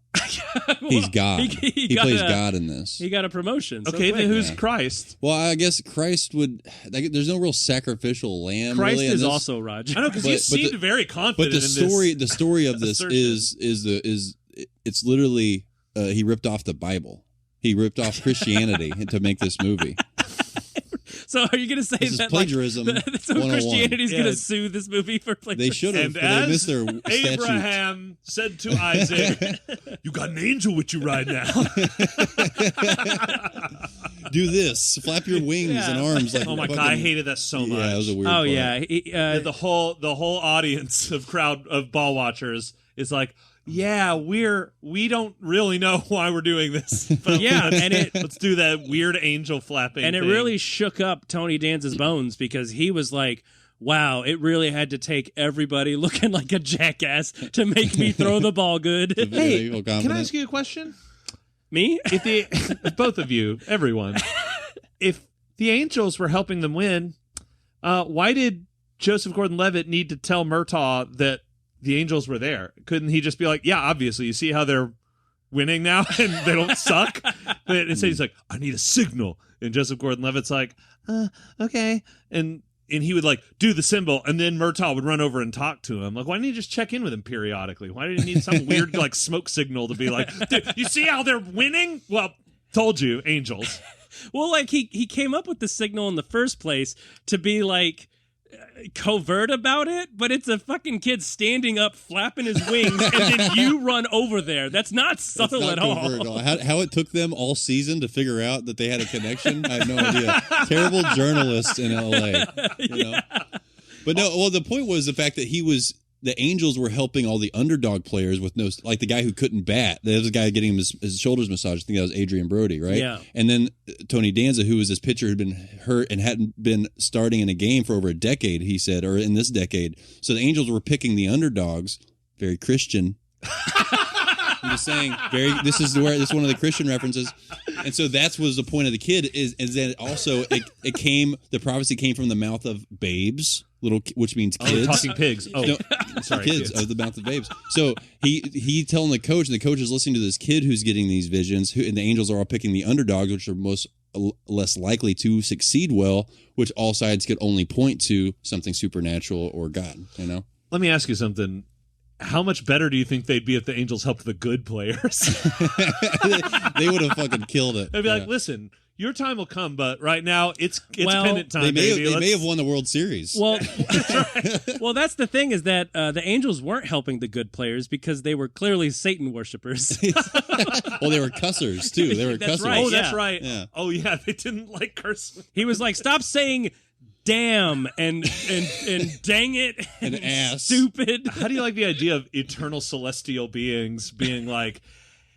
He's God. He plays God in this. He got a promotion. So okay, then who's Christ? Well, I guess Christ would. There's no real sacrificial lamb. Christ really is also Roger. I know, because he seemed very confident. But the story of this is it's literally he ripped off the Bible. He ripped off Christianity to make this movie. So are you going to say this that is plagiarism? So Christianity's going to sue this movie for plagiarism? They should have. And they missed their Abraham said to Isaac, "You got an angel with you right now." Do this. Flap your wings and arms like. Oh my god, I hated that so much. Yeah, it was a weird. Oh part. yeah, the whole audience of ball watchers is like, yeah, we don't really know why we're doing this. But let's do that weird angel flapping. And it really shook up Tony Danza's bones because he was like, wow, it really had to take everybody looking like a jackass to make me throw the ball good. Hey, can I ask you a question? Me? If both of you, everyone, if the angels were helping them win, why did Joseph Gordon-Levitt need to tell Murtaugh that the angels were there? Couldn't he just be like, yeah, obviously, you see how they're winning now and they don't suck? But instead he's like, I need a signal. And Joseph Gordon-Levitt's like, okay. And he would like do the symbol, and then Murtaugh would run over and talk to him. Like, why didn't he just check in with him periodically? Why did he need some weird like smoke signal to be like, dude, you see how they're winning? Well, told you, angels. Well, like he came up with the signal in the first place to be like covert about it, but it's a fucking kid standing up flapping his wings and then you run over there. That's not subtle at all. How it took them all season to figure out that they had a connection, I have no idea. Terrible journalists in LA, you know. But no, well, the point was the fact that the Angels were helping all the underdog players with no, like the guy who couldn't bat. There was a guy getting him his shoulders massaged. I think that was Adrian Brody, right? Yeah. And then Tony Danza, who was this pitcher who'd been hurt and hadn't been starting in a game for over a decade, he said, or in this decade. So the Angels were picking the underdogs, very Christian. I'm just saying, this is one of the Christian references. And so that was the point of the kid is that also the prophecy came from the mouth of babes. Which means kids. Talking pigs. Oh, no, sorry, kids of the mouth of babes. So he telling the coach, and the coach is listening to this kid who's getting these visions, and the angels are all picking the underdogs, which are less likely to succeed well, which all sides could only point to something supernatural or God. You know. Let me ask you something. How much better do you think they'd be if the Angels helped the good players? They would have fucking killed it. They'd be like, listen, your time will come, but right now it's Pennant time. They may have won the World Series. Well, well, that's the thing is that the Angels weren't helping the good players because they were clearly Satan worshipers. Well, they were cussers too. They were that's cussers. right, oh, that's yeah. right. Yeah. Oh, yeah, they didn't like curse. He was like, stop saying damn and dang it and ass stupid. How do you like the idea of eternal celestial beings being like,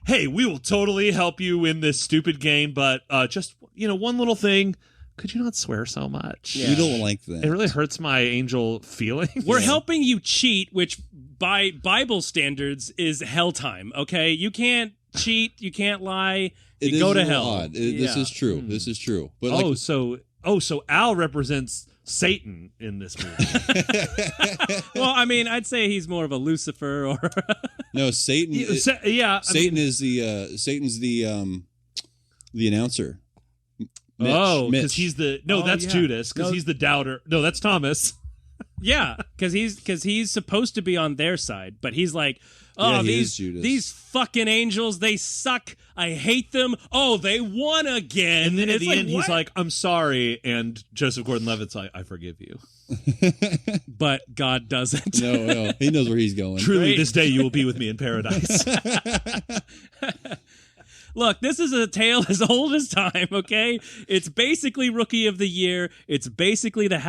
hey, we will totally help you win this stupid game, but just one little thing, could you not swear so much? We don't like that. It really hurts my angel feelings. We're helping you cheat, which by Bible standards is hell time. Okay, you can't cheat, you can't lie, you go to hell. This is true. This is true. But so Al represents Satan in this movie. Well, I mean, I'd say he's more of a Lucifer or no, Satan. Satan's the announcer. Mitch. Because he's the that's Judas because he's the doubter. No, that's Thomas. Yeah, because he's supposed to be on their side, but he's like, oh, Yeah, he is Judas. these fucking angels, they suck. I hate them. Oh, they won again. And then at it's the like, end, he's what? like, I'm sorry. And Joseph Gordon-Levitt's like, I forgive you. But God doesn't. No, he knows where he's going. Truly, Right. this day you will be with me in paradise. Look, this is a tale as old as time, okay? It's basically Rookie of the Year. It's basically the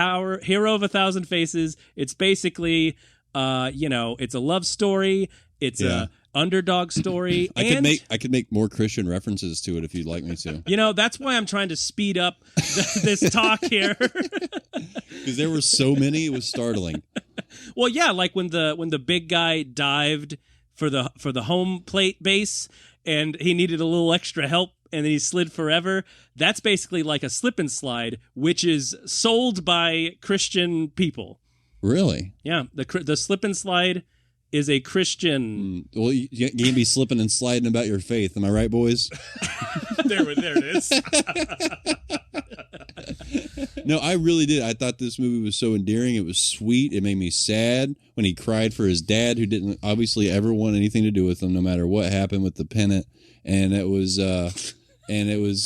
Hero of 1,000 Faces. It's basically, it's a love story. It's Yeah. a underdog story. I could make more Christian references to it if you'd like me to. That's why I'm trying to speed up this talk here. Because there were so many, it was startling. Well, yeah, like when the big guy dived for the home plate base and he needed a little extra help and then he slid forever. That's basically like a slip and slide, which is sold by Christian people. Really? Yeah, the slip and slide is a Christian. Well, you can't be slipping and sliding about your faith. Am I right, boys? there it is. No, I really did. I thought this movie was so endearing. It was sweet. It made me sad when he cried for his dad, who didn't obviously ever want anything to do with him, no matter what happened with the Pennant. And it was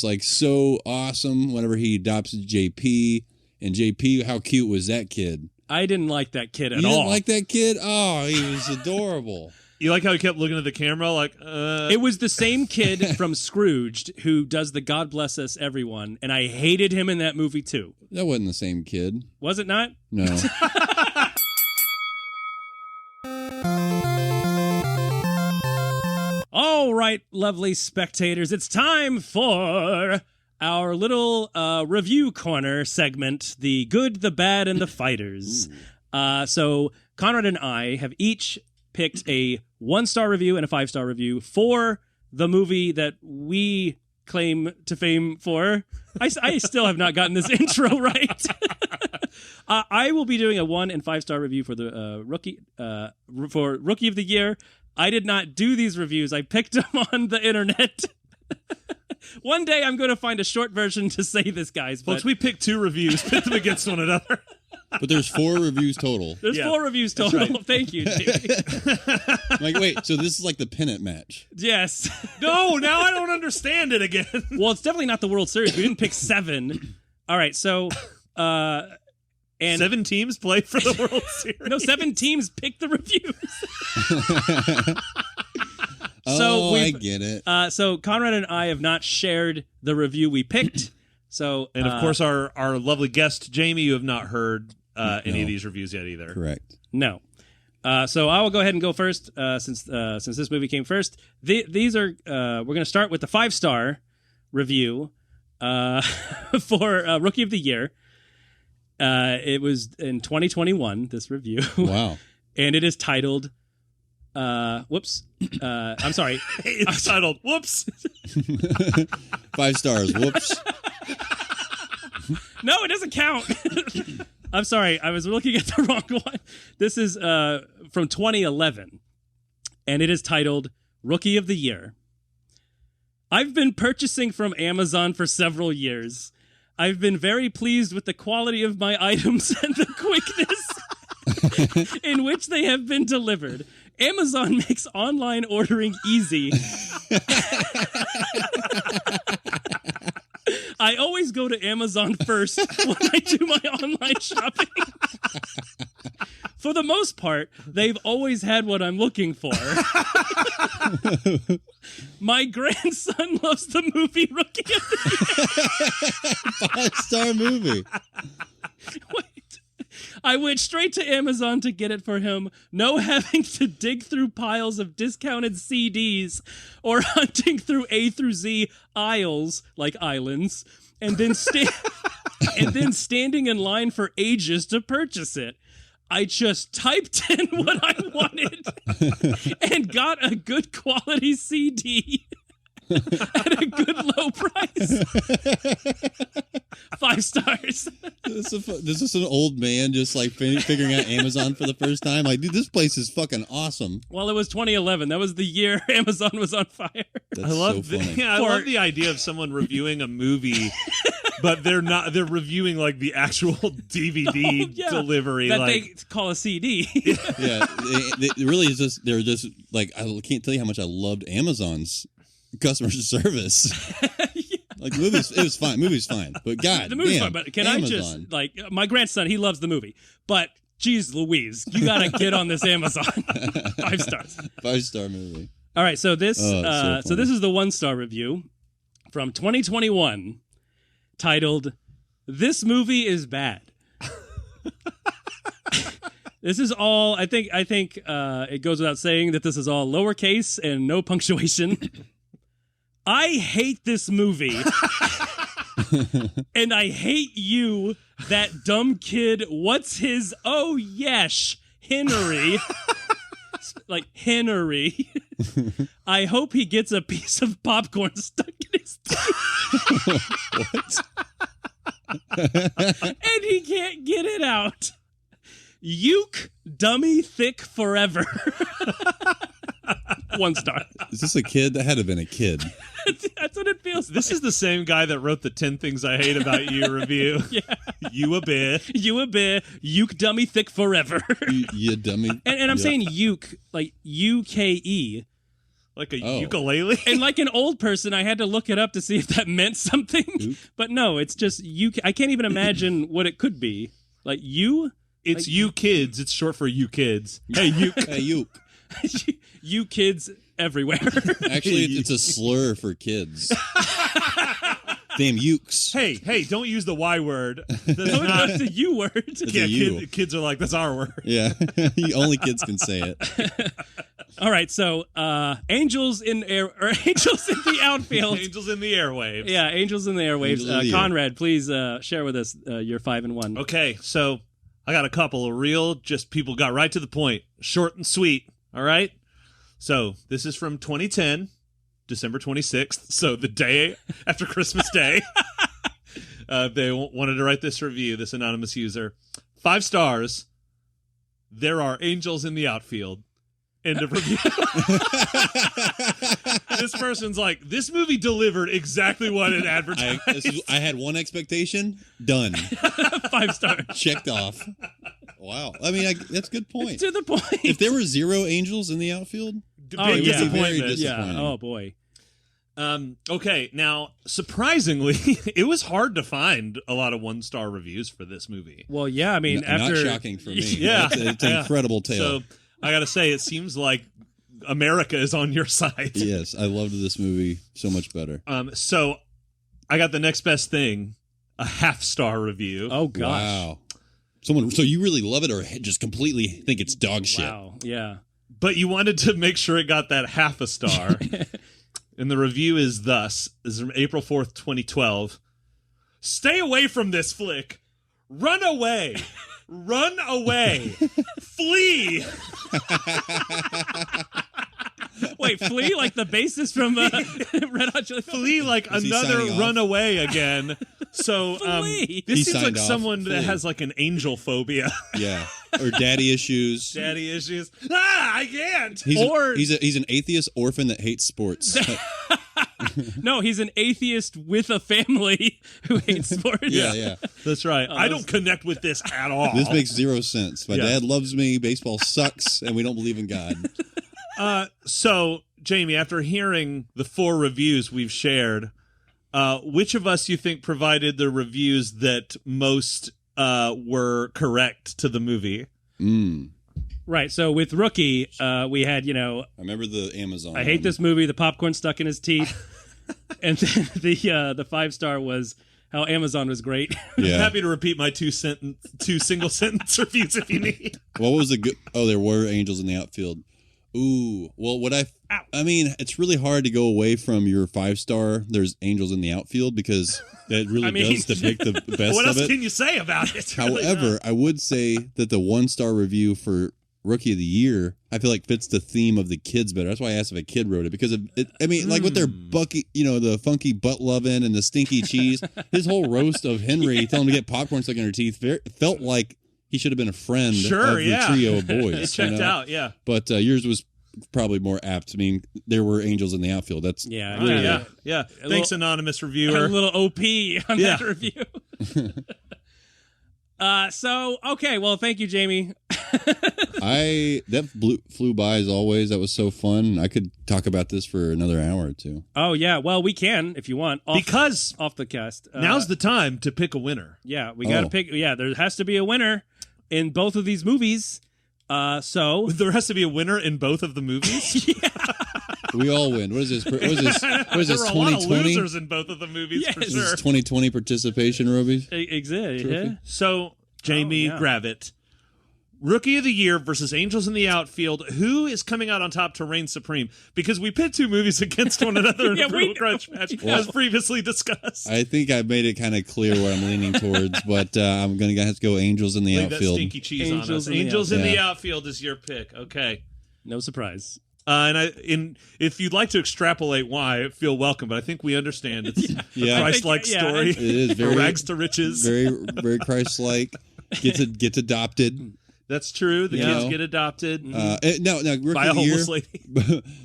like so awesome whenever he adopts JP. And JP, how cute was that kid? I didn't like that kid at You all. didn't like that kid? Oh, he was adorable. You like how he kept looking at the camera like, It was the same kid from Scrooged who does the God Bless Us Everyone, and I hated him in that movie too. That wasn't the same kid. Was it not? No. All right, lovely spectators, it's time for our little review corner segment, the good, the bad, and the fighters. So Conrad and I have each picked a 1-star review and a 5-star review for the movie that we claim to fame for. I still have not gotten this intro right. I will be doing a 1 and 5-star review for the Rookie of the Year. I did not do these reviews. I picked them on the internet. One day I'm going to find a short version to say this, guys. folks, we picked 2 reviews, pit them against one another. But there's 4 reviews total. There's 4 reviews total. right. Thank you, Jamie. Like, wait, so this is like the Pennant match. Yes. No, now I don't understand it again. Well, it's definitely not the World Series. We didn't pick 7. All right, so... and 7 teams play for the World Series. No, 7 teams pick the reviews. Oh, I we've- get it. So Conrad and I have not shared the review we picked. So And of course, our lovely guest, Jamie, you have not heard any No. of these reviews yet either. Correct. no. So I will go ahead and go first since this movie came first. These are we're going to start with the 5-star review for Rookie of the Year. It was in 2021. This review. Wow. And it is titled. Whoops. I'm sorry. It's titled, Whoops. 5 stars. Whoops. No, it doesn't count. I'm sorry. I was looking at the wrong one. This is from 2011, and it is titled Rookie of the Year. I've been purchasing from Amazon for several years. I've been very pleased with the quality of my items and the quickness in which they have been delivered. Amazon makes online ordering easy. I always go to Amazon first when I do my online shopping. For the most part, they've always had what I'm looking for. My grandson loves the movie Rookie of the 5-star movie. Year. Wait. I went straight to Amazon to get it for him. No having to dig through piles of discounted CDs or hunting through A through Z aisles, like islands, and then standing in line for ages to purchase it. I just typed in what I wanted and got a good quality CD at a good low price. 5 stars. This is an old man just like figuring out Amazon for the first time. Like, dude, this place is fucking awesome. Well, it was 2011. That was the year Amazon was on fire. That's I love so funny. I love the idea of someone reviewing a movie but they're not. They're reviewing like the actual DVD delivery that like, they call a CD. Yeah, they really is just they're just like I can't tell you how much I loved Amazon's customer service. Like movies, it was fine. Movie's fine, but God, the movie's damn, fine. But can Amazon. I just like my grandson? He loves the movie, but geez, Louise, you gotta get on this Amazon. 5 stars. 5-star movie. All right, so this so this is the 1-star review from 2021, titled "This Movie is Bad." This is all. I think it goes without saying that this is all lowercase and no punctuation. I hate this movie. And I hate you, that dumb kid. What's his? Oh, yes, Henry. Like Henry. I hope he gets a piece of popcorn stuck in his teeth. And he can't get it out. Uke, dummy, thick forever. 1 star. Is this a kid? That had to have been a kid. That's what it feels This like. is the same guy that wrote the 10 Things I Hate About You review. Yeah. You a bit. You a bit. Uke, dummy, thick forever. You dummy. And I'm saying uke, like UKE. Like a Oh. ukulele. And like an old person, I had to look it up to see if that meant something. Uke? But no, it's just I can't even imagine what it could be. Like you? It's you kids. It's short for you kids. Hey, you. Hey, you. You kids everywhere. Actually, it's a slur for kids. Damn ukes. Hey, don't use the Y word. That's No, not, it's a you word. yeah, a you. kids are like, that's our word. Yeah, only kids can say it. All right, so angels in the outfield. Angels in the airwaves. Yeah, angels in the airwaves. Angels in the air. Conrad, please share with us your 5 and 1. Okay, so I got a couple of real, just people got right to the point. Short and sweet. All right? So this is from 2010, December 26th. So the day after Christmas Day. They wanted to write this review, this anonymous user. 5 stars. There are angels in the outfield. End of review. This person's like, this movie delivered exactly what it advertised. I had one expectation. Done. 5 stars. Checked off. Wow. I mean, that's a good point. To the point. If there were 0 angels in the outfield, Big Oh, yeah. disappointment. Yeah. disappointing. Oh boy. Okay, now, surprisingly, it was hard to find a lot of 1-star reviews for this movie. Well, yeah. I mean, not after shocking for me. Yeah. It's an Yeah. incredible tale. So, I gotta say, it seems like America is on your side. Yes, I loved this movie so much better. So, I got the next best thing, a 0.5-star review. Oh gosh. Wow. So you really love it, or just completely think it's dog shit? Wow. Yeah. But you wanted to make sure it got that 0.5 star. And the review is thus. This is from April 4th, 2012. Stay away from this flick. Run away. Run away. Flee. Wait, Flea, like the bassist from Red Hot Chili Peppers? Flee like Is he another signing off? runaway again. So Flee. this He seems like signed off. someone that Flee. has like an angel phobia. Yeah, or daddy issues. Daddy issues. I can't. He's an atheist orphan that hates sports. No, he's an atheist with a family who hates sports. Yeah. That's right. I don't connect with this at all. This makes 0 sense. My Yeah. dad loves me. Baseball sucks, and we don't believe in God. So, Jamie, after hearing the 4 reviews we've shared, which of us you think provided the reviews that most were correct to the movie? Right. So with Rookie, we had, I remember the Amazon. I hate this movie, the popcorn stuck in his teeth. And then the 5-star was how Amazon was great. Yeah. Happy to repeat my 2 single sentence reviews if you need. What was the good? Oh, there were angels in the outfield. Ooh. Well, I mean, it's really hard to go away from your 5-star. There's angels in the outfield because that really does depict the best What of else it. can you say about it? However, I would say that the 1-star review for Rookie of the Year, I feel like fits the theme of the kids better. That's why I asked if a kid wrote it, because I mean, like with their bucky, the funky butt loving and the stinky cheese, his whole roast of Henry telling him to get popcorn stuck in her teeth felt like he should have been a friend of the trio of boys. It checked out, yeah. But yours was probably more apt. I mean, there were angels in the outfield. That's Yeah. really Yeah. A Thanks, little- anonymous a reviewer. little OP on that review. So okay, well, thank you, Jamie. that flew by as always. That was so fun. I could talk about this for another hour or two. Oh yeah, well, we can if you want. Because off the cast. now's the time to pick a winner. Yeah, we got to pick. Yeah, there has to be a winner in both of these movies. So There has to be a winner in both of the movies. We all win. What is this? What is this? What is this? There were a lot of 2020? losers in both of the movies for Yes. This sure. is 2020 participation, Robies. exactly. Yeah. So, Jamie Oh, yeah. Gravitt, Rookie of the Year versus Angels in the Outfield. Who is coming out on top to reign supreme? Because we pit two movies against one another in Yeah, a we brutal know. grudge match, as previously discussed. I think I made it kind of clear where I'm leaning towards, but I'm going to have to go Angels in the Lay that outfield. stinky cheese on Angels us. in the Angels in the outfield. outfield is your pick. Okay. No surprise. If you'd like to extrapolate why, feel welcome. But I think we understand it's Yeah. a Christ-like Yeah. story. It is From very, rags to riches. very Christ-like. Gets adopted. That's true. The You kids know. get adopted No, Rookie by a of the Year. homeless lady.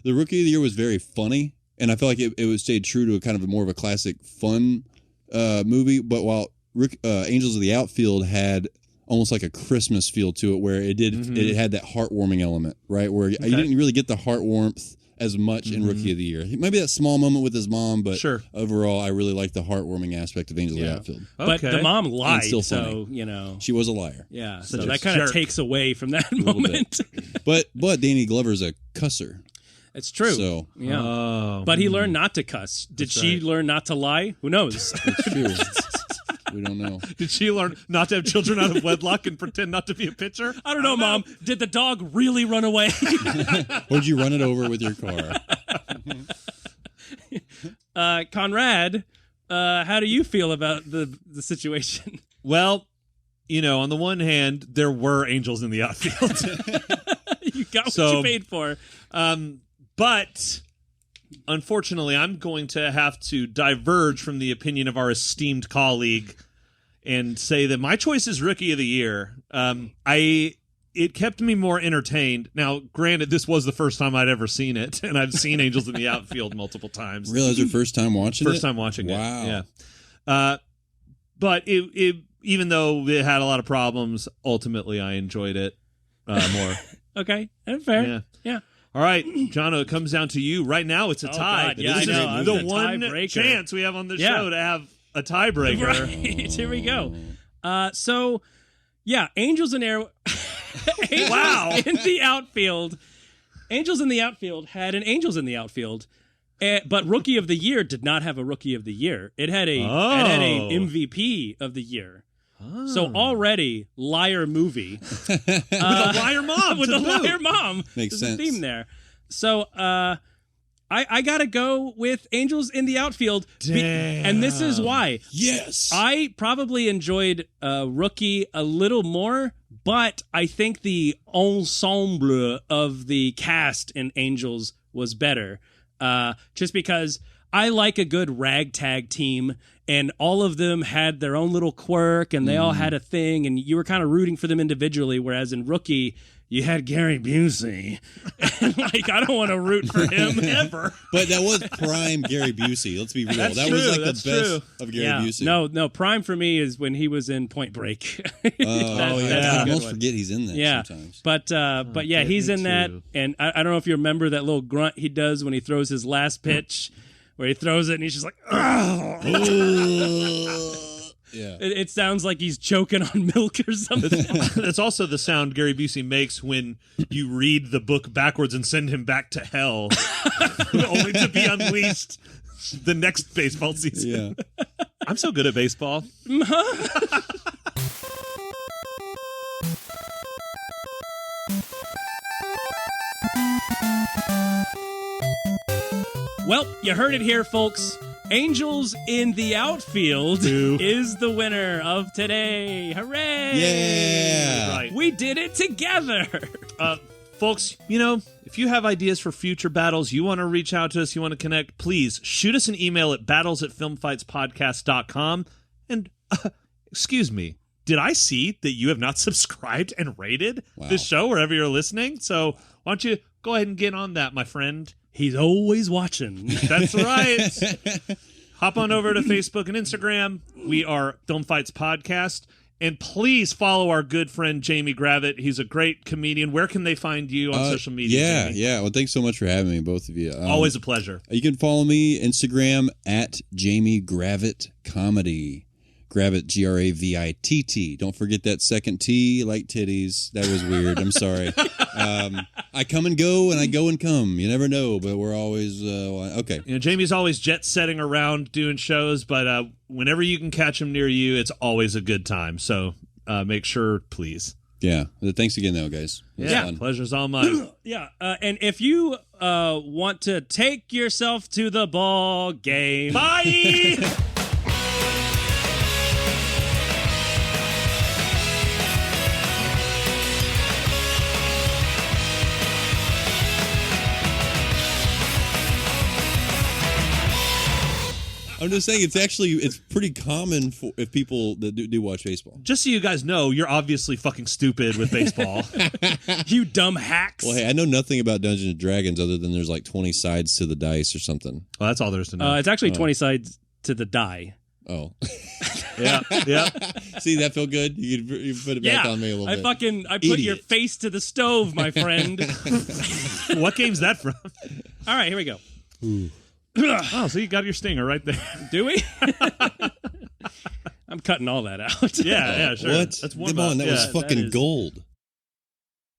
The Rookie of the Year was very funny, and I felt like it was stayed true to a kind of more of a classic fun movie. But while Angels of the Outfield had almost like a Christmas feel to it, where it had that heartwarming element, right? Where you didn't really get the heart warmth as much in Rookie of the Year. Maybe that small moment with his mom, but Sure. overall, I really like the heartwarming aspect of Angels of the Outfield. But the mom lied, still so funny. you know. She was a liar, Yeah, Such so a that kind of jerk. takes away from that little moment. but Danny Glover's a cusser, It's true. so Yeah. Oh. But he learned not to cuss. Did That's she right. learn not to lie? Who knows? it's true. We don't know. Did she learn not to have children out of wedlock and pretend not to be a pitcher? I don't know, Mom. Did the dog really run away? Or did you run it over with your car? Conrad, how do you feel about the situation? Well, on the one hand, there were angels in the outfield. You got what So- you paid for. But unfortunately, I'm going to have to diverge from the opinion of our esteemed colleague and say that my choice is Rookie of the Year. It kept me more entertained. Now, granted, this was the first time I'd ever seen it, and I've seen Angels in the Outfield multiple times. Realize your first time watching it? First time watching it. Wow. Yeah. But it even though it had a lot of problems, ultimately I enjoyed it more. Okay, fair. Yeah. Yeah. All right, Jono, it comes down to you. Right now, it's a Oh, tie. God, yeah, This I is know. I'm the the one tiebreaker. chance we have on this Yeah. show to have a tiebreaker. Right. Here we go. So, yeah, Angels in Air. Angels Wow. in the outfield. Angels in the outfield had an Angels in the outfield, but Rookie of the Year did not have a Rookie of the Year. It had a MVP of the year. So already liar movie With a liar mom with to a boot. liar mom. Makes There's sense. a theme there. So I gotta go with Angels in the outfield, and this is why. Yes. I probably enjoyed Rookie a little more, but I think the ensemble of the cast in Angels was better. Just because I like a good ragtag team, and all of them had their own little quirk, and they all had a thing, and you were kind of rooting for them individually, whereas in Rookie, you had Gary Busey. And, I don't want to root for him ever. But that was prime Gary Busey. Let's be real. That's that was true, like the that's best true. of Gary Busey. No, prime for me is when he was in Point Break. Oh, That's yeah. a I good almost one. forget he's in that Yeah, sometimes. but yeah, get he's me in that, too. and I don't know if you remember that little grunt he does when he throws his last pitch, where he throws it and he's just like, "Ugh." Yeah. It sounds like he's choking on milk or something. That's also the sound Gary Busey makes when you read the book backwards and send him back to hell, only to be unleashed the next baseball season. Yeah. I'm so good at baseball. Well, you heard it here, folks. Angels in the Outfield is the winner of today. Hooray! Yeah. Right. We did it together. Folks, if you have ideas for future battles, you want to reach out to us, you want to connect, please shoot us an email at battles@filmfightspodcast.com. And, excuse me, did I see that you have not subscribed and rated Wow. this show wherever you're listening? So why don't you go ahead and get on that, my friend. He's always watching. That's right. Hop on over to Facebook and Instagram. We are Film Fights Podcast. And please follow our good friend Jamie Gravitt. He's a great comedian. Where can they find you on social media? Yeah, Jamie? yeah. Well, thanks so much for having me, both of you. Always a pleasure. You can follow me Instagram at Jamie Gravitt Comedy. Gravitt, Gravitt. Don't forget that second T, like titties. That was weird. I'm sorry. I come and go, and I go and come. You never know, but we're always okay. You know, Jamie's always jet setting around doing shows, but whenever you can catch him near you, it's always a good time. So make sure, please. Yeah. Thanks again, though, guys. Yeah, pleasure's all mine. Yeah, and if you want to take yourself to the ball game, Bye. I'm just saying it's pretty common for if people that do watch baseball. Just so you guys know, you're obviously fucking stupid with baseball. you dumb hacks. Well, hey, I know nothing about Dungeons and Dragons other than there's like 20 sides to the dice or something. Well, that's all there is to know. It's actually 20 sides to the die. Oh. Yeah. See, that feel good? You put it back on me a little bit. I put your face to the stove, my friend. What game's that from? All right, here we go. Oh, so you got your stinger right there. Do we? I'm cutting all that out. Yeah, sure. What? That's one. Come on, that was fucking gold.